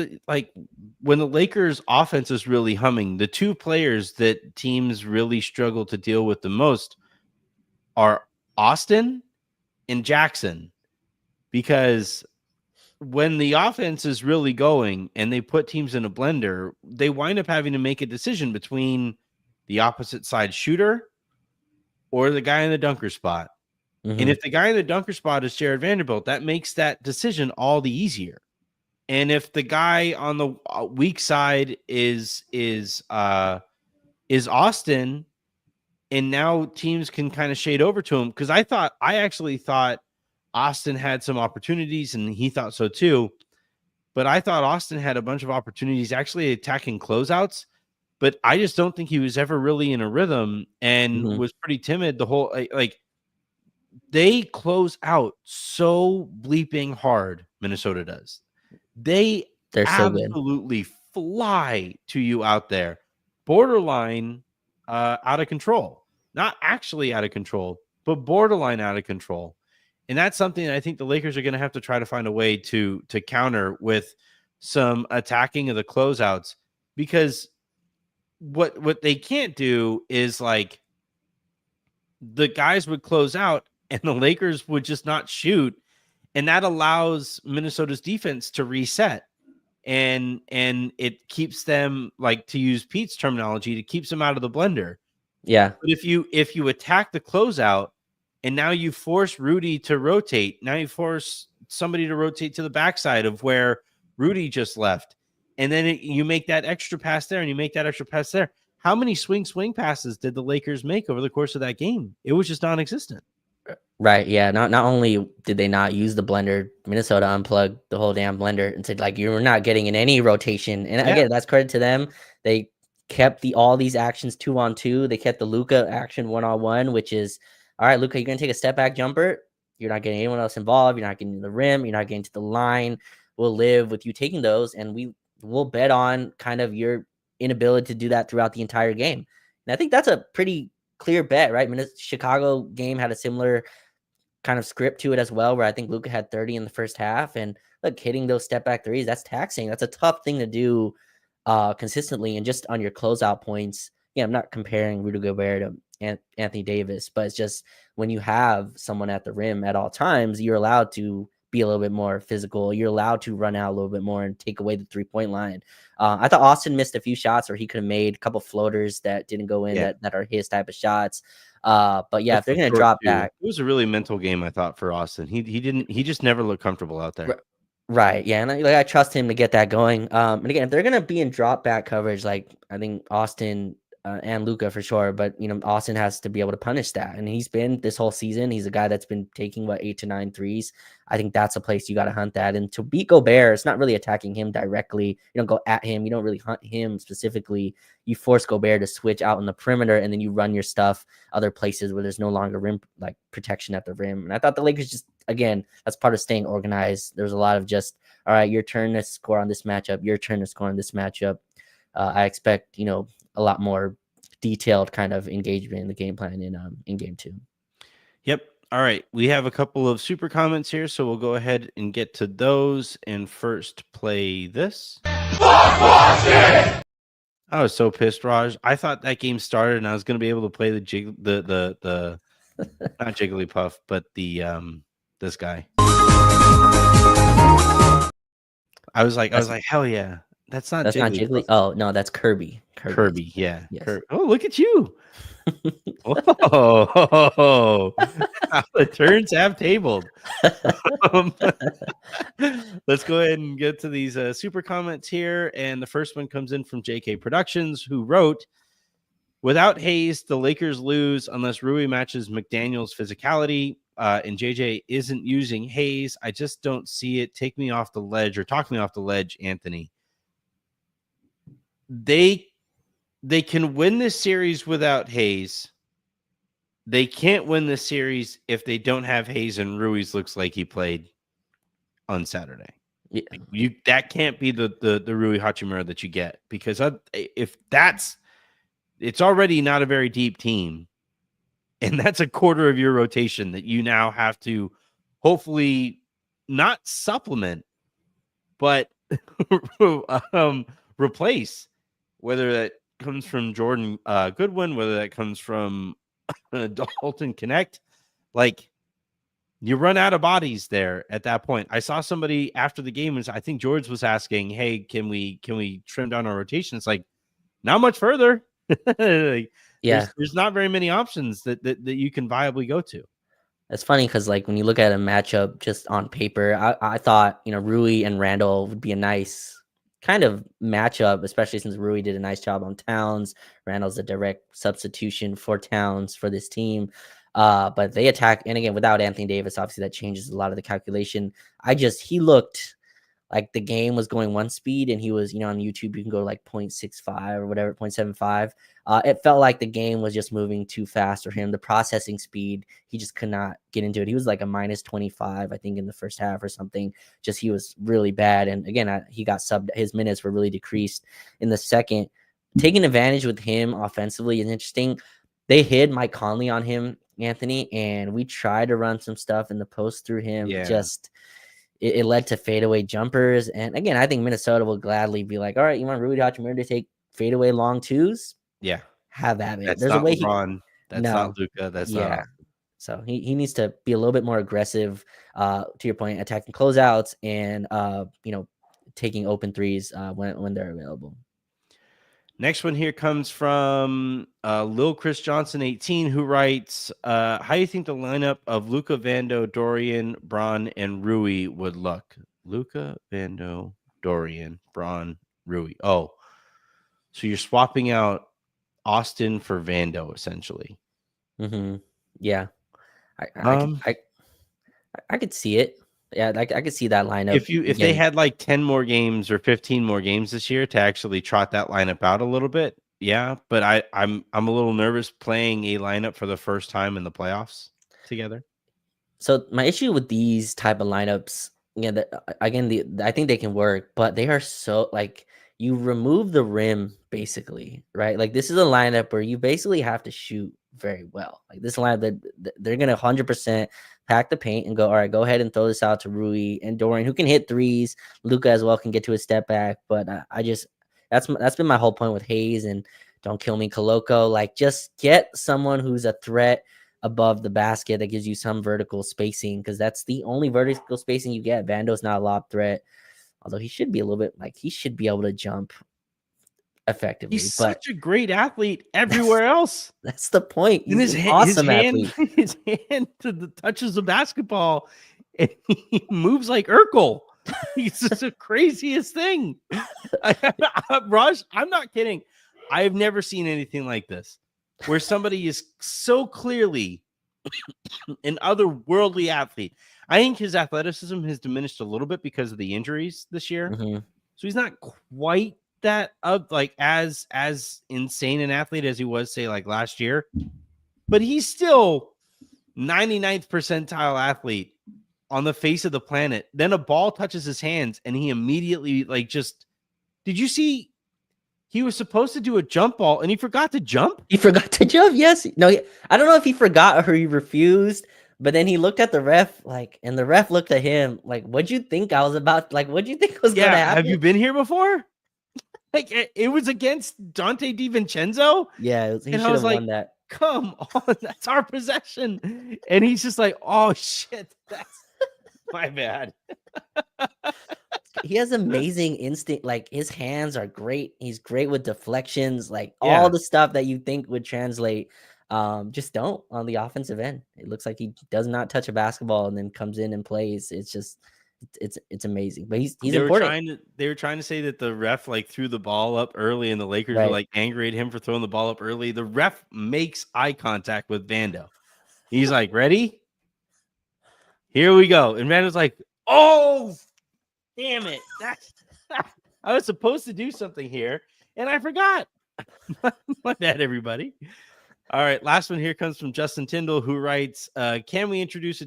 when the Lakers offense is really humming, the two players that teams really struggle to deal with the most are Austin and Jackson, because when the offense is really going and they put teams in a blender, they wind up having to make a decision between the opposite side shooter or the guy in the dunker spot. And if the guy in the dunker spot is Jared Vanderbilt, that makes that decision all the easier. And if the guy on the weak side is Austin, and now teams can kind of shade over to him, because I actually thought Austin had some opportunities, and he thought so too. But I thought Austin had a bunch of opportunities actually attacking closeouts, but I just don't think he was ever really in a rhythm and was pretty timid the whole like they close out so bleeping hard. Minnesota does. They're absolutely so fly to you out there. Borderline out of control. Not actually out of control, but borderline out of control. And that's something I think the Lakers are going to have to try to find a way to counter with some attacking of the closeouts, because what they can't do is like the guys would close out and the Lakers would just not shoot, and that allows Minnesota's defense to reset, and it keeps them, like, to use Pete's terminology, it keeps them out of the blender. Yeah. But if you attack the closeout and now you force Rudy to rotate, now you force somebody to rotate to the backside of where Rudy just left, and then you make that extra pass there and you make that extra pass there. How many swing passes did the Lakers make over the course of that game? It was just non-existent. Right. Yeah. Not only did they not use the blender, Minnesota unplugged the whole damn blender and said, like, you're not getting in any rotation. And again, that's credit to them. They kept all these actions 2-on-2. They kept the Luka action 1-on-1, which is, all right, Luka, you're going to take a step back jumper. You're not getting anyone else involved. You're not getting to the rim. You're not getting to the line. We'll live with you taking those, and we'll bet on kind of your inability to do that throughout the entire game. And I think that's a pretty clear bet, right? I mean, the Chicago game had a similar kind of script to it as well, where I think Luka had 30 in the first half, and look, hitting those step back threes, that's taxing. That's a tough thing to do consistently, and just on your closeout points. Yeah, I'm not comparing Rudy Gobert to Anthony Davis, but it's just when you have someone at the rim at all times, you're allowed to be a little bit more physical. You're allowed to run out a little bit more and take away the 3-point line. I thought Austin missed a few shots where he could have made a couple floaters that didn't go in, that are his type of shots. But yeah, if they're going to drop back, it was a really mental game, I thought, for Austin. He just never looked comfortable out there. Right. Yeah. And I trust him to get that going. And again, if they're going to be in drop back coverage, like I think Austin and Luka for sure, but Austin has to be able to punish that. And he's been this whole season. He's a guy that's been taking 8 to 9 threes. I think that's a place you got to hunt that. And to beat Gobert, it's not really attacking him directly. You don't go at him. You don't really hunt him specifically. You force Gobert to switch out on the perimeter, and then you run your stuff other places where there's no longer rim, like protection at the rim. And I thought the Lakers just, again, that's part of staying organized. There's a lot of just, all right, your turn to score on this matchup, your turn to score on this matchup. I expect, a lot more detailed kind of engagement in the game plan in game 2. Yep. All right. We have a couple of super comments here, so we'll go ahead and get to those and first play this. I was so pissed, Raj. I thought that game started and I was going to be able to play the not Jigglypuff, but the this guy. I was like, hell yeah. That's not Jiggly. Oh, no, that's Kirby. Kirby, yeah. Yes. Oh, look at you. Oh, the turns have tabled. Let's go ahead and get to these super comments here. And the first one comes in from JK Productions, who wrote, without Hayes, the Lakers lose unless Rui matches McDaniel's physicality. And JJ isn't using Hayes. I just don't see it. Take me off the ledge, or talk me off the ledge, Anthony. They can win this series without Hayes. They can't win this series if they don't have Hayes, and Ruiz looks like he played on Saturday. Yeah. That can't be the Rui Hachimura that you get, because if it's already not a very deep team, and that's a quarter of your rotation that you now have to hopefully not supplement, but replace, whether that comes from Jordan Goodwin, whether that comes from Dalton Connect. Like, you run out of bodies there at that point. I saw somebody after the game, I think George was asking, hey, can we trim down our rotation? It's like, not much further. Like, yeah, there's not very many options that you can viably go to. It's funny because like when you look at a matchup just on paper, I thought Rui and Randall would be a nice kind of matchup, especially since Rui did a nice job on Towns. Randall's a direct substitution for Towns for this team. But they attack, and again without Anthony Davis, obviously that changes a lot of the calculation. He looked like the game was going one speed, and he was, on YouTube, you can go like 0.65 or whatever, 0.75. It felt like the game was just moving too fast for him. The processing speed, he just could not get into it. He was like a minus 25, I think, in the first half or something. Just he was really bad. And again, he got subbed. His minutes were really decreased in the second. Taking advantage with him offensively is interesting. They hid Mike Conley on him, Anthony, and we tried to run some stuff in the post through him. Yeah. It led to fadeaway jumpers. And again, I think Minnesota will gladly be like, all right, you want Rui Hachimura to take fadeaway long twos? Yeah. Have at it. That's There's not a way LeBron. That's not Luka. That's not. So he needs to be a little bit more aggressive, to your point, attacking closeouts and taking open threes when they're available. Next one here comes from Lil Chris Johnson 18, who writes, how do you think the lineup of Luka, Vando, Dorian, Braun, and Rui would look? Luka, Vando, Dorian, Braun, Rui. Oh, so you're swapping out Austin for Vando, essentially. Mm-hmm. Yeah. I could see it. Yeah, I could see that lineup. If they had like 10 more games or 15 more games this year to actually trot that lineup out a little bit, yeah. But I'm a little nervous playing a lineup for the first time in the playoffs together. So my issue with these type of lineups, I think they can work, but they are so like you remove the rim basically, right? Like this is a lineup where you basically have to shoot very well. Like this lineup that they're gonna 100% pack the paint and go, all right, go ahead and throw this out to Rui and Dorian, who can hit threes. Luka as well can get to a step back, but that's been my whole point with Hayes and don't kill me Koloko. Like just get someone who's a threat above the basket that gives you some vertical spacing, because that's the only vertical spacing you get. Vando's not a lob threat, although he should be a little bit he should be able to jump effectively. He's such a great athlete everywhere else. That's the point. He's an awesome athlete. His hand touches the basketball and he moves like Urkel. He's just the craziest thing. Raj, I'm not kidding. I've never seen anything like this, where somebody is so clearly an otherworldly athlete. I think his athleticism has diminished a little bit because of the injuries this year. Mm-hmm. So he's not quite that as insane an athlete as he was, say, like last year. But he's still 99th percentile athlete on the face of the planet. Then a ball touches his hands and he immediately did you see he was supposed to do a jump ball and he forgot to jump? He forgot to jump. Yes. No, I don't know if he forgot or he refused, but then he looked at the ref and the ref looked at him like, what'd you think I was about? Like, what'd you think was going to happen? Have you been here before? Like it was against Dante DiVincenzo. Yeah. He should have won that. Come on, that's our possession. And he's just like, oh shit, that's my bad. He has amazing instinct. Like his hands are great. He's great with deflections, all the stuff that you think would translate. Just don't on the offensive end. It looks like he does not touch a basketball and then comes in and plays. It's just it's amazing. But he's important. They were trying to say that the ref threw the ball up early and the Lakers were angry at him for throwing the ball up early. The ref makes eye contact with Vando. He's like, ready? Here we go. And Vando's like, oh, damn it. I was supposed to do something here and I forgot. My bad, everybody. All right. Last one here comes from Justin Tyndall, who writes, can we introduce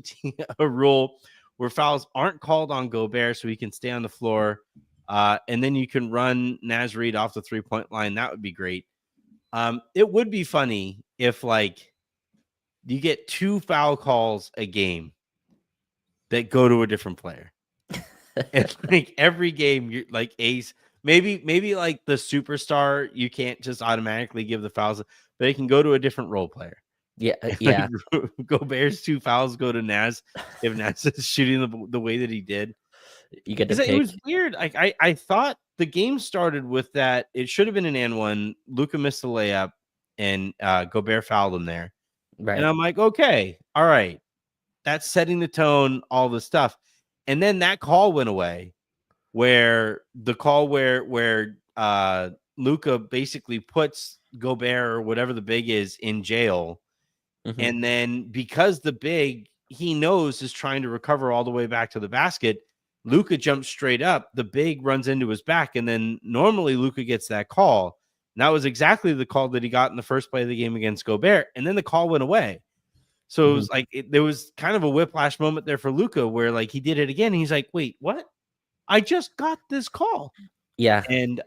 a rule where fouls aren't called on Gobert so he can stay on the floor, and then you can run Naz Reid off the 3-point line? That would be great. It would be funny if you get 2 foul calls a game that go to a different player. And every game you're ace, maybe the superstar, you can't just automatically give the fouls, but it can go to a different role player. Yeah. Gobert's 2 fouls go to Naz if Naz is shooting the way that he did. You get to pick. It was weird. I thought the game started with that. It should have been an and one. Luka missed the layup and Gobert fouled him there. Right. And I'm like, okay, all right. that's setting the tone, all the stuff. And then that call went away, where Luka basically puts Gobert or whatever the big is in jail. Mm-hmm. And then because the big he knows is trying to recover all the way back to the basket, Luka jumps straight up. The big runs into his back. And then normally Luka gets that call. And that was exactly the call that he got in the first play of the game against Gobert. And then the call went away. So it was like there was kind of a whiplash moment there for Luka where like he did it again. And he's like, wait, what? I just got this call. Yeah. And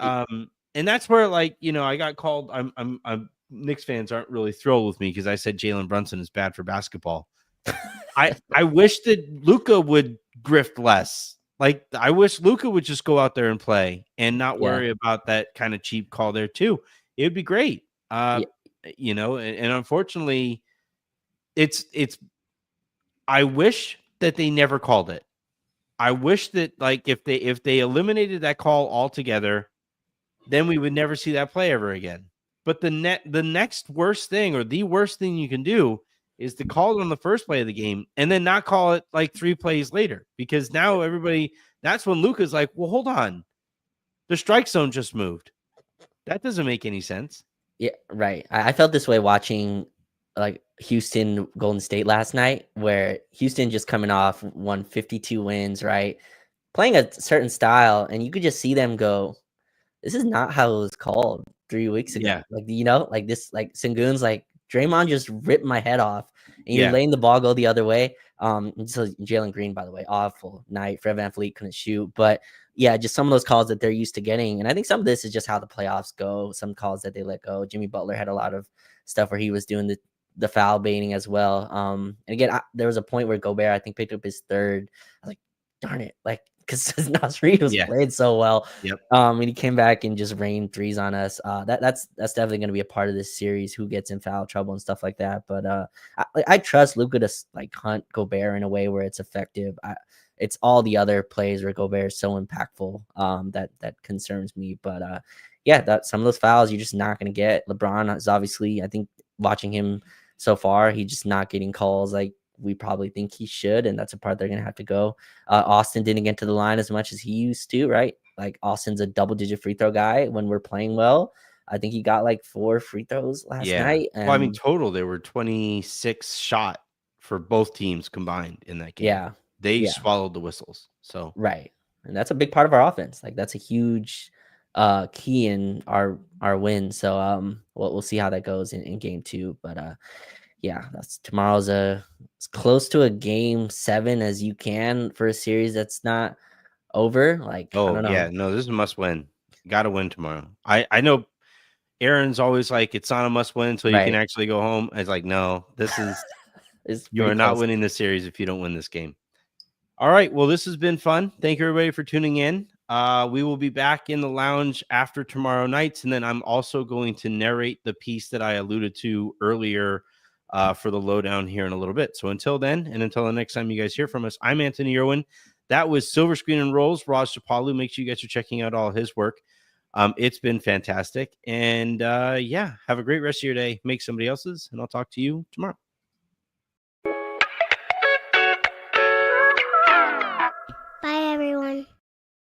that's where like, I got called. I'm Knicks fans aren't really thrilled with me because I said Jalen Brunson is bad for basketball. I wish that Luka would grift less. Like I wish Luka would just go out there and play and not worry about that kind of cheap call there too. It would be great. And unfortunately it's I wish that they never called it. I wish that like if they eliminated that call altogether, then we would never see that play ever again. But the next worst thing or the worst thing you can do is to call it on the first play of the game and then not call it like 3 plays later, because now that's when Luka's like, well, hold on. The strike zone just moved. That doesn't make any sense. Yeah, right. I felt this way watching like Houston Golden State last night, where Houston just coming off 152 wins, right? Playing a certain style, and you could just see them go, this is not how it was called 3 weeks ago. Yeah. Like, like this, like Sengun's like, Draymond just ripped my head off, and you're letting the ball go the other way. So Jalen Green, by the way, awful night. Fred VanVleet couldn't shoot, but yeah, just some of those calls that they're used to getting. And I think some of this is just how the playoffs go. Some calls that they let go. Jimmy Butler had a lot of stuff where he was doing the foul baiting as well. And again, there was a point where Gobert, I think, picked up his third. I was like, darn it, like, because Naz Reid was playing so well. Yep. And he came back and just rained threes on us. That's definitely going to be a part of this series, who gets in foul trouble and stuff like that. But I trust Luka to like hunt Gobert in a way where it's effective. It's all the other plays where Gobert is so impactful that concerns me. But that some of those fouls you're just not going to get. LeBron is obviously, I think, watching him so far, he's just not getting calls like we probably think he should, and that's a part they're gonna have to go. Austin didn't get to the line as much as he used to, right? Like Austin's a double-digit free throw guy when we're playing well. I think he got like 4 free throws last night. And well, I mean, total there were 26 shot for both teams combined in that game. Yeah, they swallowed the whistles. So right, and that's a big part of our offense. Like that's a huge key in our win. So we'll see how that goes in game 2, but that's tomorrow's as close to a game 7 as you can for a series that's not over. Like, I don't know. Yeah, no, this is a must win. Got to win tomorrow. I know Aaron's always like, it's not a must win until you can actually go home. It's like, no, this is you are not winning this series if you don't win this game. All right, well, this has been fun. Thank you everybody for tuning in. We will be back in the lounge after tomorrow night, and then I'm also going to narrate the piece that I alluded to earlier for the lowdown here in a little bit. So until then, and until the next time you guys hear from us, I'm Anthony Irwin. That was Silver Screen and Rolls, Raj Chapalu. Make sure you guys are checking out all his work. It's been fantastic. And have a great rest of your day. Make somebody else's, and I'll talk to you tomorrow.